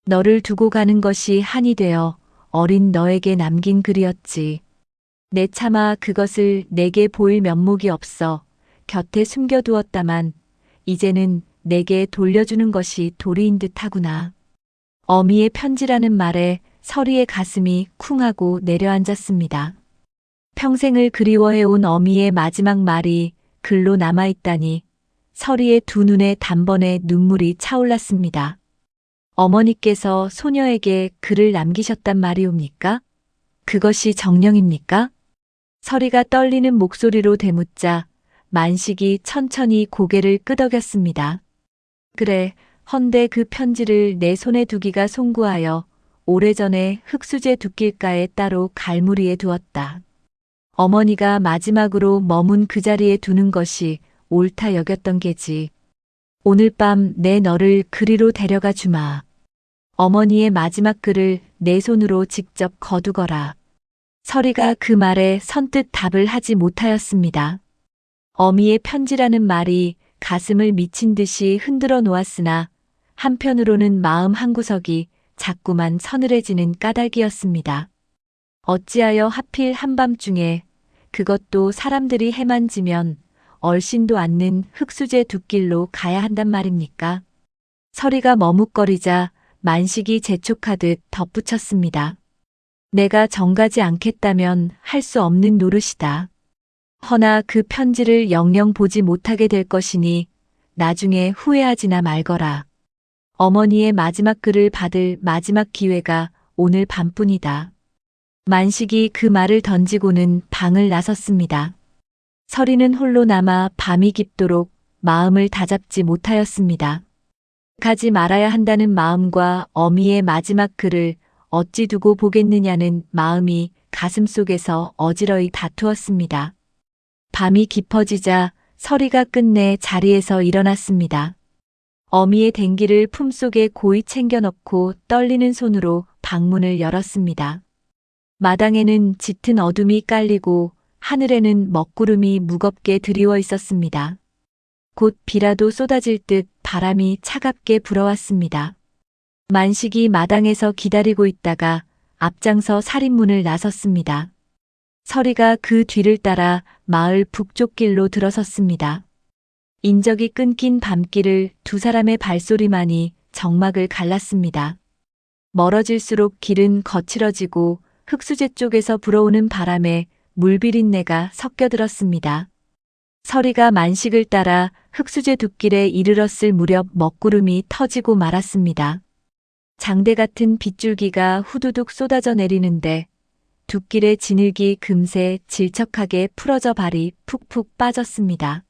너를 두고 가는 것이 한이 되어 어린 너에게 남긴 글이었지. 내 차마 그것을 내게 보일 면목이 없어 곁에 숨겨두었다만 이제는 내게 돌려주는 것이 도리인 듯 하구나. 어미의 편지라는 말에 서리의 가슴이 쿵하고 내려앉았습니다. 평생을 그리워해온 어미의 마지막 말이 글로 남아있다니 서리의 두 눈에 단번에 눈물이 차올랐습니다. 어머니께서 소녀에게 글을 남기셨단 말이옵니까? 그것이 정령입니까? 서리가 떨리는 목소리로 되묻자 만식이 천천히 고개를 끄덕였습니다. 그래, 헌데 그 편지를 내 손에 두기가 송구하여 오래전에 흙수제 둑길가에 따로 갈무리에 두었다. 어머니가 마지막으로 머문 그 자리에 두는 것이 옳다 여겼던 게지. 오늘 밤 내 너를 그리로 데려가 주마. 어머니의 마지막 글을 내 손으로 직접 거두거라. 서리가 그 말에 선뜻 답을 하지 못하였습니다. 어미의 편지라는 말이 가슴을 미친 듯이 흔들어 놓았으나 한편으로는 마음 한구석이 자꾸만 서늘해지는 까닭이었습니다. 어찌하여 하필 한밤중에 그것도 사람들이 해만 지면 얼씬도 않는 흙수제 둑길로 가야 한단 말입니까? 서리가 머뭇거리자 만식이 재촉하듯 덧붙였습니다. 내가 정가지 않겠다면 할 수 없는 노릇이다. 허나 그 편지를 영영 보지 못하게 될 것이니 나중에 후회하지나 말거라. 어머니의 마지막 글을 받을 마지막 기회가 오늘 밤뿐이다. 만식이 그 말을 던지고는 방을 나섰습니다. 서리는 홀로 남아 밤이 깊도록 마음을 다잡지 못하였습니다. 가지 말아야 한다는 마음과 어미의 마지막 글을 어찌 두고 보겠느냐는 마음이 가슴속에서 어지러이 다투었습니다. 밤이 깊어지자 서리가 끝내 자리에서 일어났습니다. 어미의 댕기를 품속에 고이 챙겨 넣고 떨리는 손으로 방문을 열었습니다. 마당에는 짙은 어둠이 깔리고 하늘에는 먹구름이 무겁게 드리워 있었습니다. 곧 비라도 쏟아질 듯 바람이 차갑게 불어왔습니다. 만식이 마당에서 기다리고 있다가 앞장서 살인문을 나섰습니다. 서리가 그 뒤를 따라 마을 북쪽 길로 들어섰습니다. 인적이 끊긴 밤길을 두 사람의 발소리만이 정막을 갈랐습니다. 멀어질수록 길은 거칠어지고 흙수제 쪽에서 불어오는 바람에 물비린내가 섞여들었습니다. 서리가 만식을 따라 흙수제 둑길에 이르렀을 무렵 먹구름이 터지고 말았습니다. 장대 같은 빗줄기가 후두둑 쏟아져 내리는데 둑길의 진흙이 금세 질척하게 풀어져 발이 푹푹 빠졌습니다.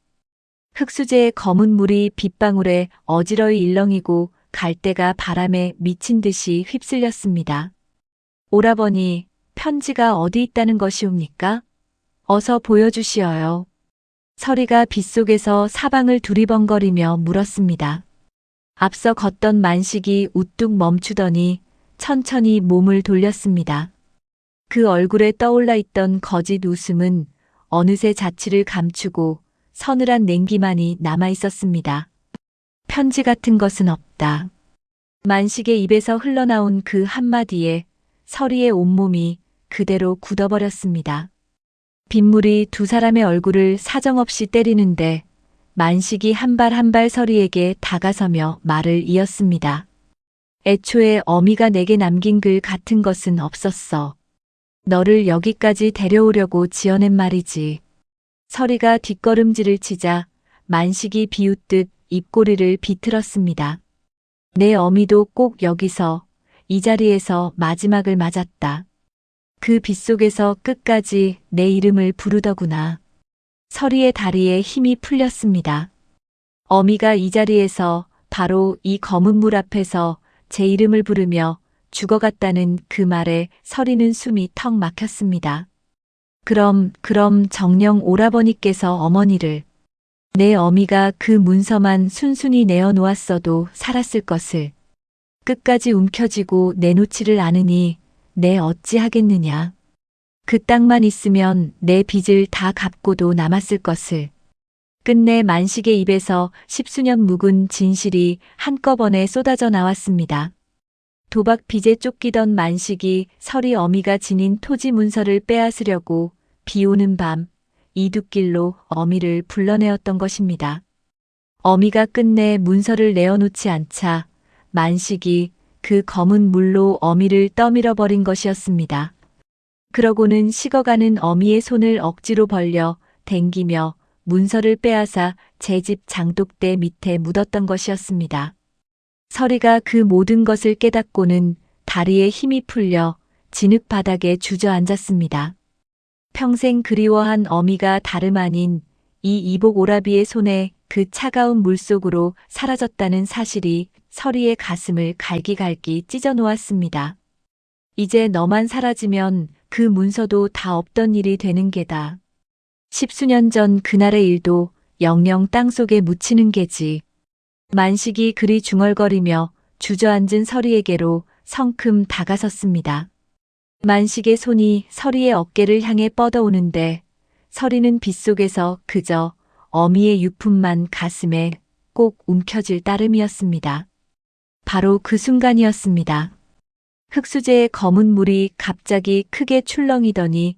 흙수제의 검은 물이 빗방울에 어지러이 일렁이고 갈대가 바람에 미친 듯이 휩쓸렸습니다. 오라버니, 편지가 어디 있다는 것이옵니까? 어서 보여주시어요. 서리가 빗속에서 사방을 두리번거리며 물었습니다. 앞서 걷던 만식이 우뚝 멈추더니 천천히 몸을 돌렸습니다. 그 얼굴에 떠올라 있던 거짓 웃음은 어느새 자취를 감추고 서늘한 냉기만이 남아 있었습니다. 편지 같은 것은 없다. 만식의 입에서 흘러나온 그 한마디에 서리의 온몸이 그대로 굳어버렸습니다. 빗물이 두 사람의 얼굴을 사정없이 때리는데 만식이 한 발 한 발 서리에게 다가서며 말을 이었습니다. 애초에 어미가 내게 남긴 글 같은 것은 없었어. 너를 여기까지 데려오려고 지어낸 말이지. 서리가 뒷걸음질을 치자 만식이 비웃듯 입꼬리를 비틀었습니다. 내 어미도 꼭 여기서, 이 자리에서 마지막을 맞았다. 그 빗속에서 끝까지 내 이름을 부르더구나. 서리의 다리에 힘이 풀렸습니다. 어미가 이 자리에서 바로 이 검은 물 앞에서 제 이름을 부르며 죽어갔다는 그 말에 서리는 숨이 턱 막혔습니다. 그럼 정녕 오라버니께서 어머니를, 내 어미가 그 문서만 순순히 내어놓았어도 살았을 것을 끝까지 움켜쥐고 내놓지를 않으니 내 어찌 하겠느냐. 그 땅만 있으면 내 빚을 다 갚고도 남았을 것을. 끝내 만식의 입에서 십수년 묵은 진실이 한꺼번에 쏟아져 나왔습니다. 도박 빚에 쫓기던 만식이 서리 어미가 지닌 토지 문서를 빼앗으려고 비 오는 밤 이둣길로 어미를 불러내었던 것입니다. 어미가 끝내 문서를 내어놓지 않자 만식이 그 검은 물로 어미를 떠밀어 버린 것이었습니다. 그러고는 식어가는 어미의 손을 억지로 벌려 댕기며 문서를 빼앗아 제 집 장독대 밑에 묻었던 것이었습니다. 서리가 그 모든 것을 깨닫고는 다리에 힘이 풀려 진흙 바닥에 주저앉았습니다. 평생 그리워한 어미가 다름 아닌 이 이복 오라비의 손에 그 차가운 물속으로 사라졌다는 사실이 서리의 가슴을 갈기갈기 찢어 놓았습니다. 이제 너만 사라지면 그 문서도 다 없던 일이 되는 게다. 십수년 전 그날의 일도 영영 땅속에 묻히는 게지. 만식이 그리 중얼거리며 주저앉은 서리에게로 성큼 다가섰습니다. 만식의 손이 서리의 어깨를 향해 뻗어오는데 서리는 빗속에서 그저 어미의 유품만 가슴에 꼭 움켜질 따름이었습니다. 바로 그 순간이었습니다. 흙수제의 검은 물이 갑자기 크게 출렁이더니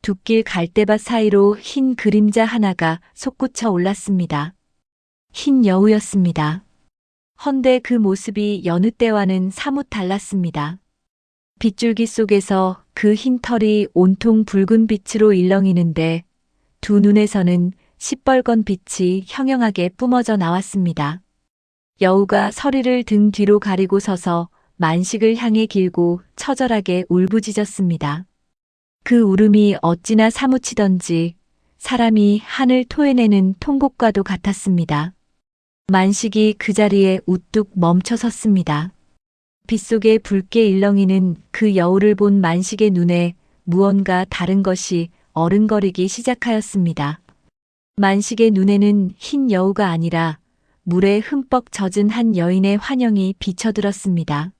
둑길 갈대밭 사이로 흰 그림자 하나가 솟구쳐 올랐습니다. 흰 여우였습니다. 헌데 그 모습이 여느 때와는 사뭇 달랐습니다. 빗줄기 속에서 그 흰 털이 온통 붉은 빛으로 일렁이는데 두 눈에서는 시뻘건 빛이 형형하게 뿜어져 나왔습니다. 여우가 서리를 등 뒤로 가리고 서서 만식을 향해 길고 처절하게 울부짖었습니다. 그 울음이 어찌나 사무치던지 사람이 한을 토해내는 통곡과도 같았습니다. 만식이 그 자리에 우뚝 멈춰 섰습니다. 빗속에 붉게 일렁이는 그 여우를 본 만식의 눈에 무언가 다른 것이 어른거리기 시작하였습니다. 만식의 눈에는 흰 여우가 아니라 물에 흠뻑 젖은 한 여인의 환영이 비쳐들었습니다.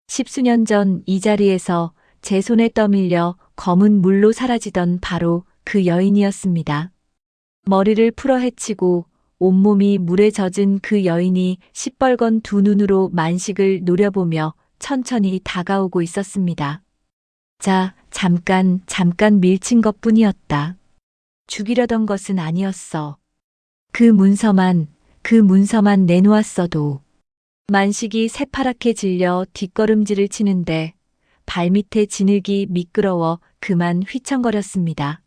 십수년 전 이 자리에서 제 손에 떠밀려 검은 물로 사라지던 바로 그 여인이었습니다. 머리를 풀어 헤치고 온몸이 물에 젖은 그 여인이 시뻘건 두 눈으로 만식을 노려보며 천천히 다가오고 있었습니다. 자, 잠깐 밀친 것뿐이었다. 죽이려던 것은 아니었어. 그 문서만 내놓았어도. 만식이 새파랗게 질려 뒷걸음질을 치는데 발밑에 진흙이 미끄러워 그만 휘청거렸습니다.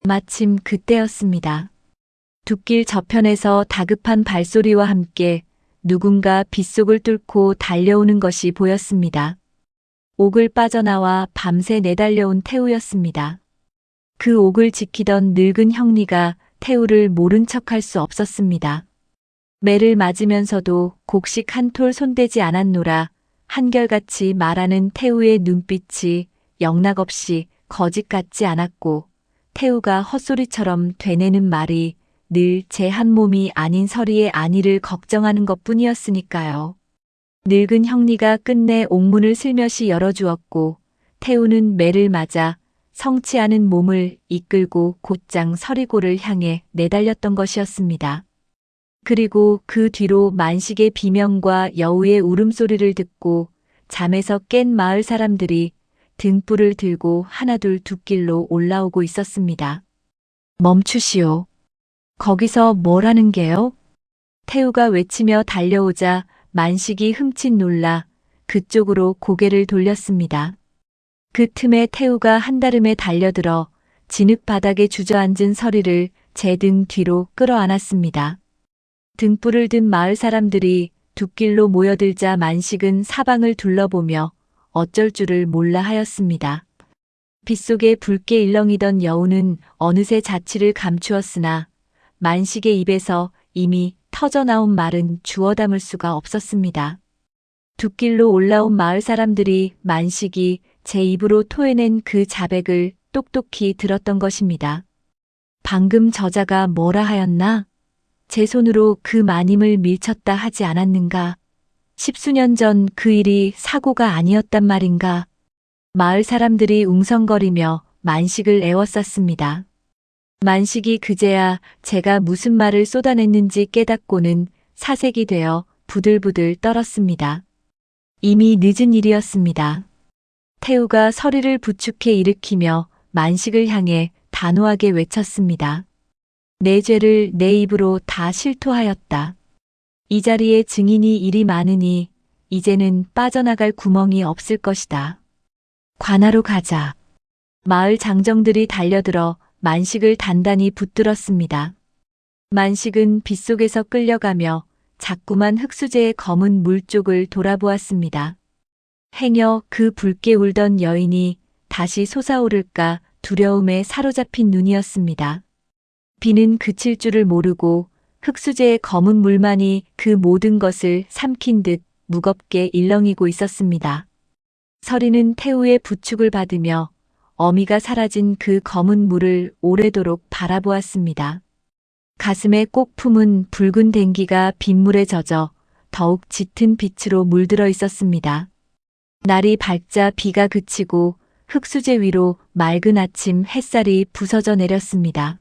마침 그때였습니다. 둑길 저편에서 다급한 발소리와 함께 누군가 빗속을 뚫고 달려오는 것이 보였습니다. 옥을 빠져나와 밤새 내달려온 태우였습니다. 그 옥을 지키던 늙은 형리가 태우를 모른 척할 수 없었습니다. 매를 맞으면서도 곡식 한 톨 손대지 않았노라 한결같이 말하는 태우의 눈빛이 영락없이 거짓 같지 않았고 태우가 헛소리처럼 되뇌는 말이 늘 제 한 몸이 아닌 서리의 안위를 걱정하는 것뿐이었으니까요. 늙은 형리가 끝내 옥문을 슬며시 열어주었고 태우는 매를 맞아 성치 않은 몸을 이끌고 곧장 서리고를 향해 내달렸던 것이었습니다. 그리고 그 뒤로 만식의 비명과 여우의 울음소리를 듣고 잠에서 깬 마을 사람들이 등불을 들고 하나둘 둑길로 올라오고 있었습니다. 멈추시오. 거기서 뭘 하는 게요? 태우가 외치며 달려오자 만식이 흠칫 놀라 그쪽으로 고개를 돌렸습니다. 그 틈에 태우가 한다름에 달려들어 진흙 바닥에 주저앉은 서리를 제 등 뒤로 끌어안았습니다. 등불을 든 마을 사람들이 둑길로 모여들자 만식은 사방을 둘러보며 어쩔 줄을 몰라 하였습니다. 빗속에 붉게 일렁이던 여우는 어느새 자취를 감추었으나 만식의 입에서 이미 터져나온 말은 주워 담을 수가 없었습니다. 둑길로 올라온 마을 사람들이 만식이 제 입으로 토해낸 그 자백을 똑똑히 들었던 것입니다. 방금 저자가 뭐라 하였나? 제 손으로 그 마님을 밀쳤다 하지 않았는가? 10수년 전 그 일이 사고가 아니었단 말인가? 마을 사람들이 웅성거리며 만식을 애워쌌습니다. 만식이 그제야 제가 무슨 말을 쏟아냈는지 깨닫고는 사색이 되어 부들부들 떨었습니다. 이미 늦은 일이었습니다. 태우가 서리를 부축해 일으키며 만식을 향해 단호하게 외쳤습니다. 내 죄를 내 입으로 다 실토하였다. 이 자리에 증인이 이리 많으니 이제는 빠져나갈 구멍이 없을 것이다. 관하로 가자. 마을 장정들이 달려들어 만식을 단단히 붙들었습니다. 만식은 빗속에서 끌려가며 자꾸만 흙수제의 검은 물 쪽을 돌아보았습니다. 행여 그 붉게 울던 여인이 다시 솟아오를까 두려움에 사로잡힌 눈이었습니다. 비는 그칠 줄을 모르고 흙수제의 검은 물만이 그 모든 것을 삼킨 듯 무겁게 일렁이고 있었습니다. 서리는 태우의 부축을 받으며 어미가 사라진 그 검은 물을 오래도록 바라보았습니다. 가슴에 꼭 품은 붉은 댕기가 빗물에 젖어 더욱 짙은 빛으로 물들어 있었습니다. 날이 밝자 비가 그치고 흙수제 위로 맑은 아침 햇살이 부서져 내렸습니다.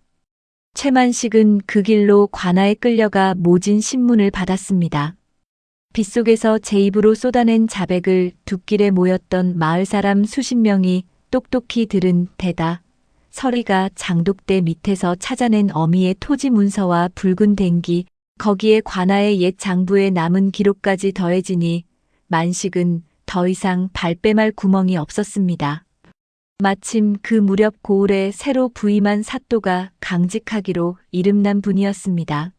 최만식은 그 길로 관아에 끌려가 모진 신문을 받았습니다. 빗속에서 제 입으로 쏟아낸 자백을 둑길에 모였던 마을 사람 수십 명이 똑똑히 들은 데다 서리가 장독대 밑에서 찾아낸 어미의 토지 문서와 붉은 댕기, 거기에 관아의 옛 장부의 남은 기록까지 더해지니 만식은 더 이상 발뺌할 구멍이 없었습니다. 마침 그 무렵 고을에 새로 부임한 사또가 강직하기로 이름난 분이었습니다.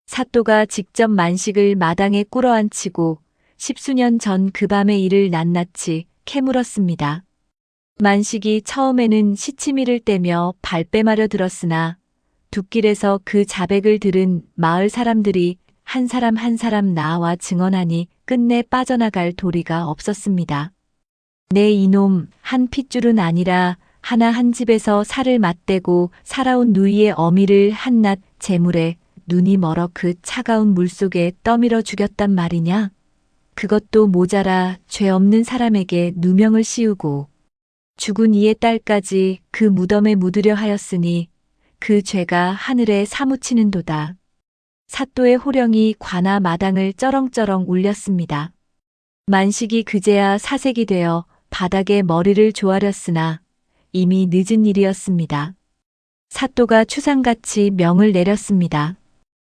사또가 직접 만식을 마당에 꿇어앉히고 10수년 전 그 밤의 일을 낱낱이 캐물었습니다. 만식이 처음에는 시치미를 떼며 발뺌하려 들었으나 둑길에서 그 자백을 들은 마을 사람들이 한 사람 한 사람 나와 증언하니 끝내 빠져나갈 도리가 없었습니다. 내 이놈 한 핏줄은 아니라 하나 한 집에서 살을 맞대고 살아온 누이의 어미를 한낱 재물에 눈이 멀어 그 차가운 물속에 떠밀어 죽였단 말이냐? 그것도 모자라 죄 없는 사람에게 누명을 씌우고 죽은 이의 딸까지 그 무덤에 묻으려 하였으니 그 죄가 하늘에 사무치는도다. 사또의 호령이 관아 마당을 쩌렁쩌렁 울렸습니다. 만식이 그제야 사색이 되어 바닥에 머리를 조아렸으나 이미 늦은 일이었습니다. 사또가 추상같이 명을 내렸습니다.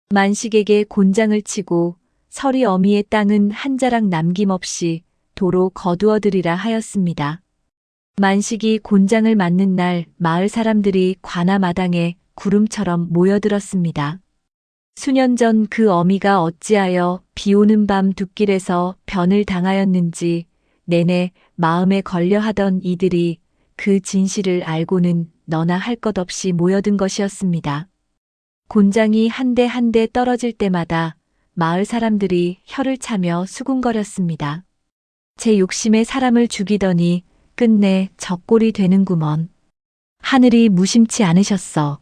만식에게 곤장을 치고 서리 어미의 땅은 한 자락 남김없이 도로 거두어들이라 하였습니다. 만식이 곤장을 맞는 날 마을 사람들이 관아 마당에 구름처럼 모여들었습니다. 수년 전 그 어미가 어찌하여 비오는 밤 둑길에서 변을 당하였는지 내내 마음에 걸려하던 이들이 그 진실을 알고는 너나 할 것 없이 모여든 것이었습니다. 곤장이 한 대 한 대 떨어질 때마다 마을 사람들이 혀를 차며 수군거렸습니다. 제 욕심에 사람을 죽이더니 끝내 적골이 되는구먼. 하늘이 무심치 않으셨어.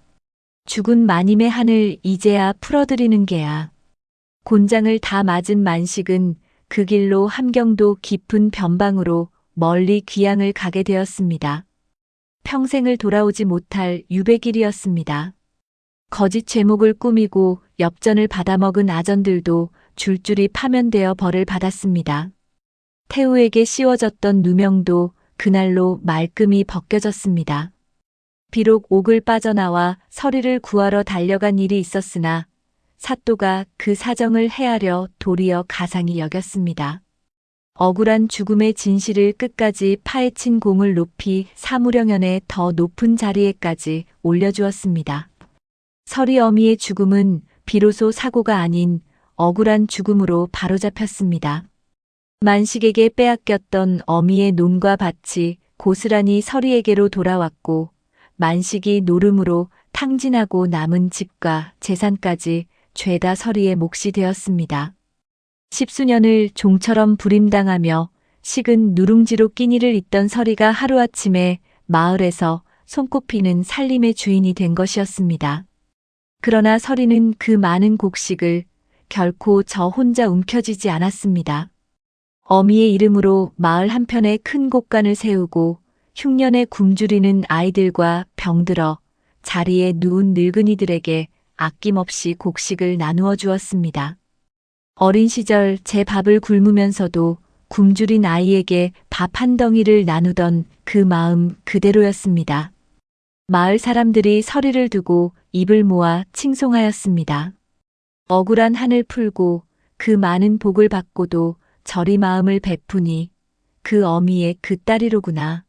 죽은 마님의 한을 이제야 풀어드리는 게야. 곤장을 다 맞은 만식은 그 길로 함경도 깊은 변방으로 멀리 귀향을 가게 되었습니다. 평생을 돌아오지 못할 유배길이었습니다. 거짓 죄목을 꾸미고 엽전을 받아먹은 아전들도 줄줄이 파면되어 벌을 받았습니다. 태우에게 씌워졌던 누명도 그날로 말끔히 벗겨졌습니다. 비록 옥을 빠져나와 서리를 구하러 달려간 일이 있었으나 사또가 그 사정을 헤아려 도리어 가상히 여겼습니다. 억울한 죽음의 진실을 끝까지 파헤친 공을 높이 사무령연의 더 높은 자리에까지 올려주었습니다. 서리 어미의 죽음은 비로소 사고가 아닌 억울한 죽음으로 바로잡혔습니다. 만식에게 빼앗겼던 어미의 논과 밭이 고스란히 서리에게로 돌아왔고 만식이 노름으로 탕진하고 남은 집과 재산까지 죄다 서리의 몫이 되었습니다. 10수년을 종처럼 부림당하며 식은 누룽지로 끼니를 잇던 서리가 하루아침에 마을에서 손꼽히는 살림의 주인이 된 것이었습니다. 그러나 서리는 그 많은 곡식을 결코 저 혼자 움켜쥐지 않았습니다. 어미의 이름으로 마을 한편에 큰 곡간을 세우고 흉년에 굶주리는 아이들과 병들어 자리에 누운 늙은이들에게 아낌없이 곡식을 나누어 주었습니다. 어린 시절 제 밥을 굶으면서도 굶주린 아이에게 밥 한 덩이를 나누던 그 마음 그대로였습니다. 마을 사람들이 서리를 두고 입을 모아 칭송하였습니다. 억울한 한을 풀고 그 많은 복을 받고도 저리 마음을 베푸니 그 어미의 그 딸이로구나.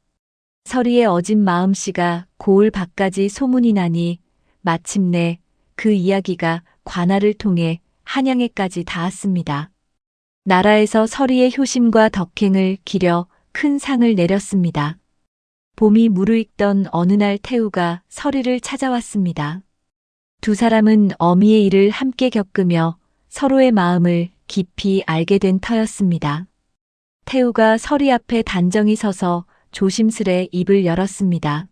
서리의 어진 마음씨가 고을 밖까지 소문이 나니 마침내 그 이야기가 관할을 통해 한양에까지 닿았습니다. 나라에서 서리의 효심과 덕행을 기려 큰 상을 내렸습니다. 봄이 무르익던 어느 날 태우가 서리를 찾아왔습니다. 두 사람은 어미의 일을 함께 겪으며 서로의 마음을 깊이 알게 된 터였습니다. 태우가 서리 앞에 단정히 서서 조심스레 입을 열었습니다.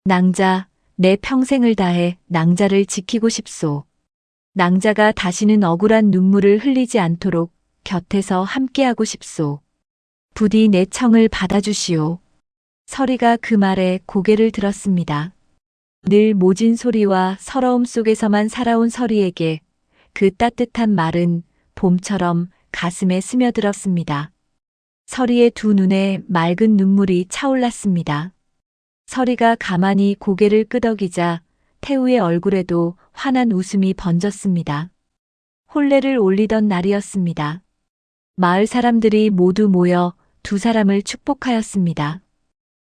낭자, 내 평생을 다해 낭자를 지키고 싶소. 낭자가 다시는 억울한 눈물을 흘리지 않도록 곁에서 함께하고 싶소. 부디 내 청을 받아주시오. 서리가 그 말에 고개를 들었습니다. 늘 모진 소리와 서러움 속에서만 살아온 서리에게 그 따뜻한 말은 봄처럼 가슴에 스며들었습니다. 서리의 두 눈에 맑은 눈물이 차올랐습니다. 서리가 가만히 고개를 끄덕이자 태우의 얼굴에도 환한 웃음이 번졌습니다. 혼례를 올리던 날이었습니다. 마을 사람들이 모두 모여 두 사람을 축복하였습니다.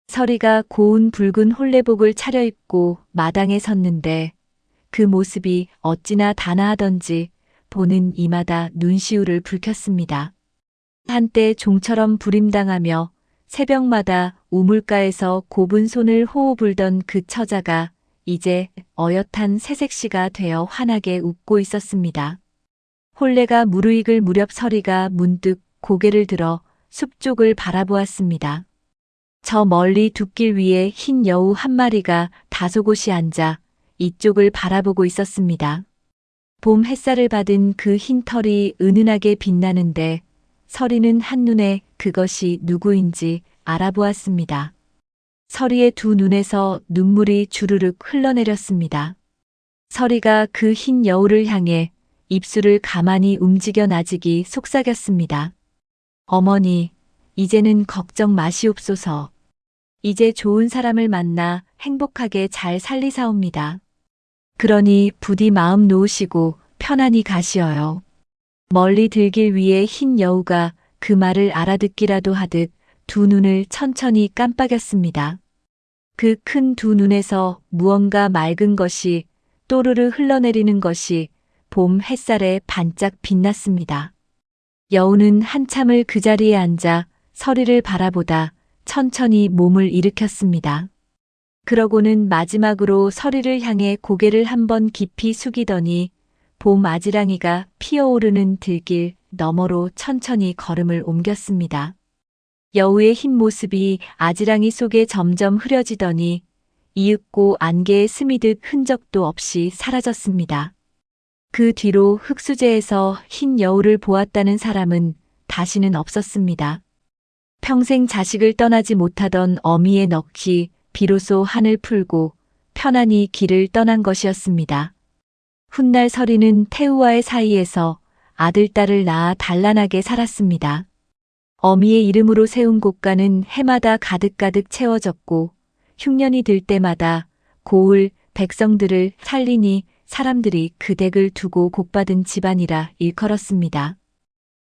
서리가 고운 붉은 혼례복을 차려입고 마당에 섰는데 그 모습이 어찌나 단아하던지 보는 이마다 눈시울을 붉혔습니다. 한때 종처럼 부림당하며 새벽마다 우물가에서 곱은 손을 호호 불던 그 처자가 이제 어엿한 새색시가 되어 환하게 웃고 있었습니다. 혼례가 무르익을 무렵 서리가 문득 고개를 들어 숲 쪽을 바라보았습니다. 저 멀리 둑길 위에 흰 여우 한 마리가 다소곳이 앉아 이쪽을 바라보고 있었습니다. 봄 햇살을 받은 그 흰 털이 은은하게 빛나는데 서리는 한눈에 그것이 누구인지 알아보았습니다. 서리의 두 눈에서 눈물이 주르륵 흘러내렸습니다. 서리가 그 흰 여우를 향해 입술을 가만히 움직여 나직이 속삭였습니다. 어머니, 이제는 걱정 마시옵소서. 이제 좋은 사람을 만나 행복하게 잘 살리사옵니다. 그러니 부디 마음 놓으시고 편안히 가시어요. 멀리 들길 위에 흰 여우가 그 말을 알아듣기라도 하듯 두 눈을 천천히 깜빡였습니다. 그 큰 두 눈에서 무언가 맑은 것이 또르르 흘러내리는 것이 봄 햇살에 반짝 빛났습니다. 여우는 한참을 그 자리에 앉아 서리를 바라보다 천천히 몸을 일으켰습니다. 그러고는 마지막으로 서리를 향해 고개를 한번 깊이 숙이더니 봄 아지랑이가 피어오르는 들길 너머로 천천히 걸음을 옮겼습니다. 여우의 흰 모습이 아지랑이 속에 점점 흐려지더니 이윽고 안개에 스미듯 흔적도 없이 사라졌습니다. 그 뒤로 흙수제에서 흰 여우를 보았다는 사람은 다시는 없었습니다. 평생 자식을 떠나지 못하던 어미의 넋이 비로소 한을 풀고 편안히 길을 떠난 것이었습니다. 훗날 서리는 태우와의 사이에서 아들, 딸을 낳아 단란하게 살았습니다. 어미의 이름으로 세운 곳간은 해마다 가득가득 채워졌고 흉년이 들 때마다 고을 백성들을 살리니 사람들이 그 댁을 두고 복받은 집안이라 일컬었습니다.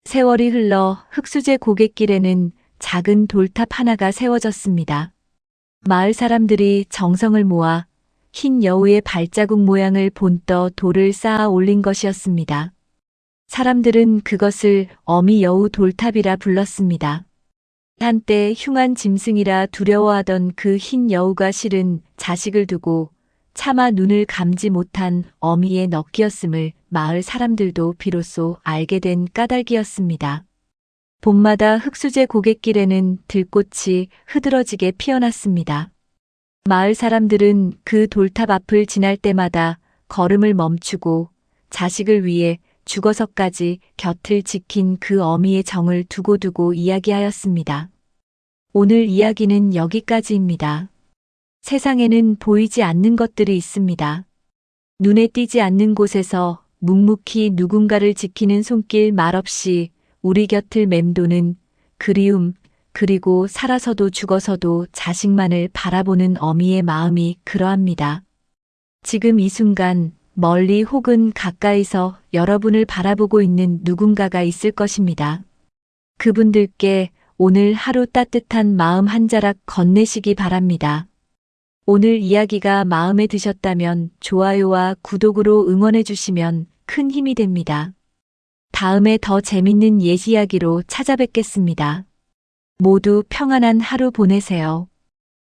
세월이 흘러 흙수제 고갯길에는 작은 돌탑 하나가 세워졌습니다. 마을 사람들이 정성을 모아 흰 여우의 발자국 모양을 본떠 돌을 쌓아 올린 것이었습니다. 사람들은 그것을 어미 여우 돌탑이라 불렀습니다. 한때 흉한 짐승이라 두려워하던 그 흰 여우가 실은 자식을 두고 차마 눈을 감지 못한 어미의 넋이었음을 마을 사람들도 비로소 알게 된 까닭이었습니다. 봄마다 흙수제 고갯길에는 들꽃이 흐드러지게 피어났습니다. 마을 사람들은 그 돌탑 앞을 지날 때마다 걸음을 멈추고 자식을 위해 죽어서까지 곁을 지킨 그 어미의 정을 두고두고 이야기하였습니다. 오늘 이야기는 여기까지입니다. 세상에는 보이지 않는 것들이 있습니다. 눈에 띄지 않는 곳에서 묵묵히 누군가를 지키는 손길 말없이 우리 곁을 맴도는 그리움, 그리고 살아서도 죽어서도 자식만을 바라보는 어미의 마음이 그러합니다. 지금 이 순간 멀리 혹은 가까이서 여러분을 바라보고 있는 누군가가 있을 것입니다. 그분들께 오늘 하루 따뜻한 마음 한 자락 건네시기 바랍니다. 오늘 이야기가 마음에 드셨다면 좋아요와 구독으로 응원해 주시면 큰 힘이 됩니다. 다음에 더 재밌는 옛 이야기로 찾아뵙겠습니다. 모두 평안한 하루 보내세요.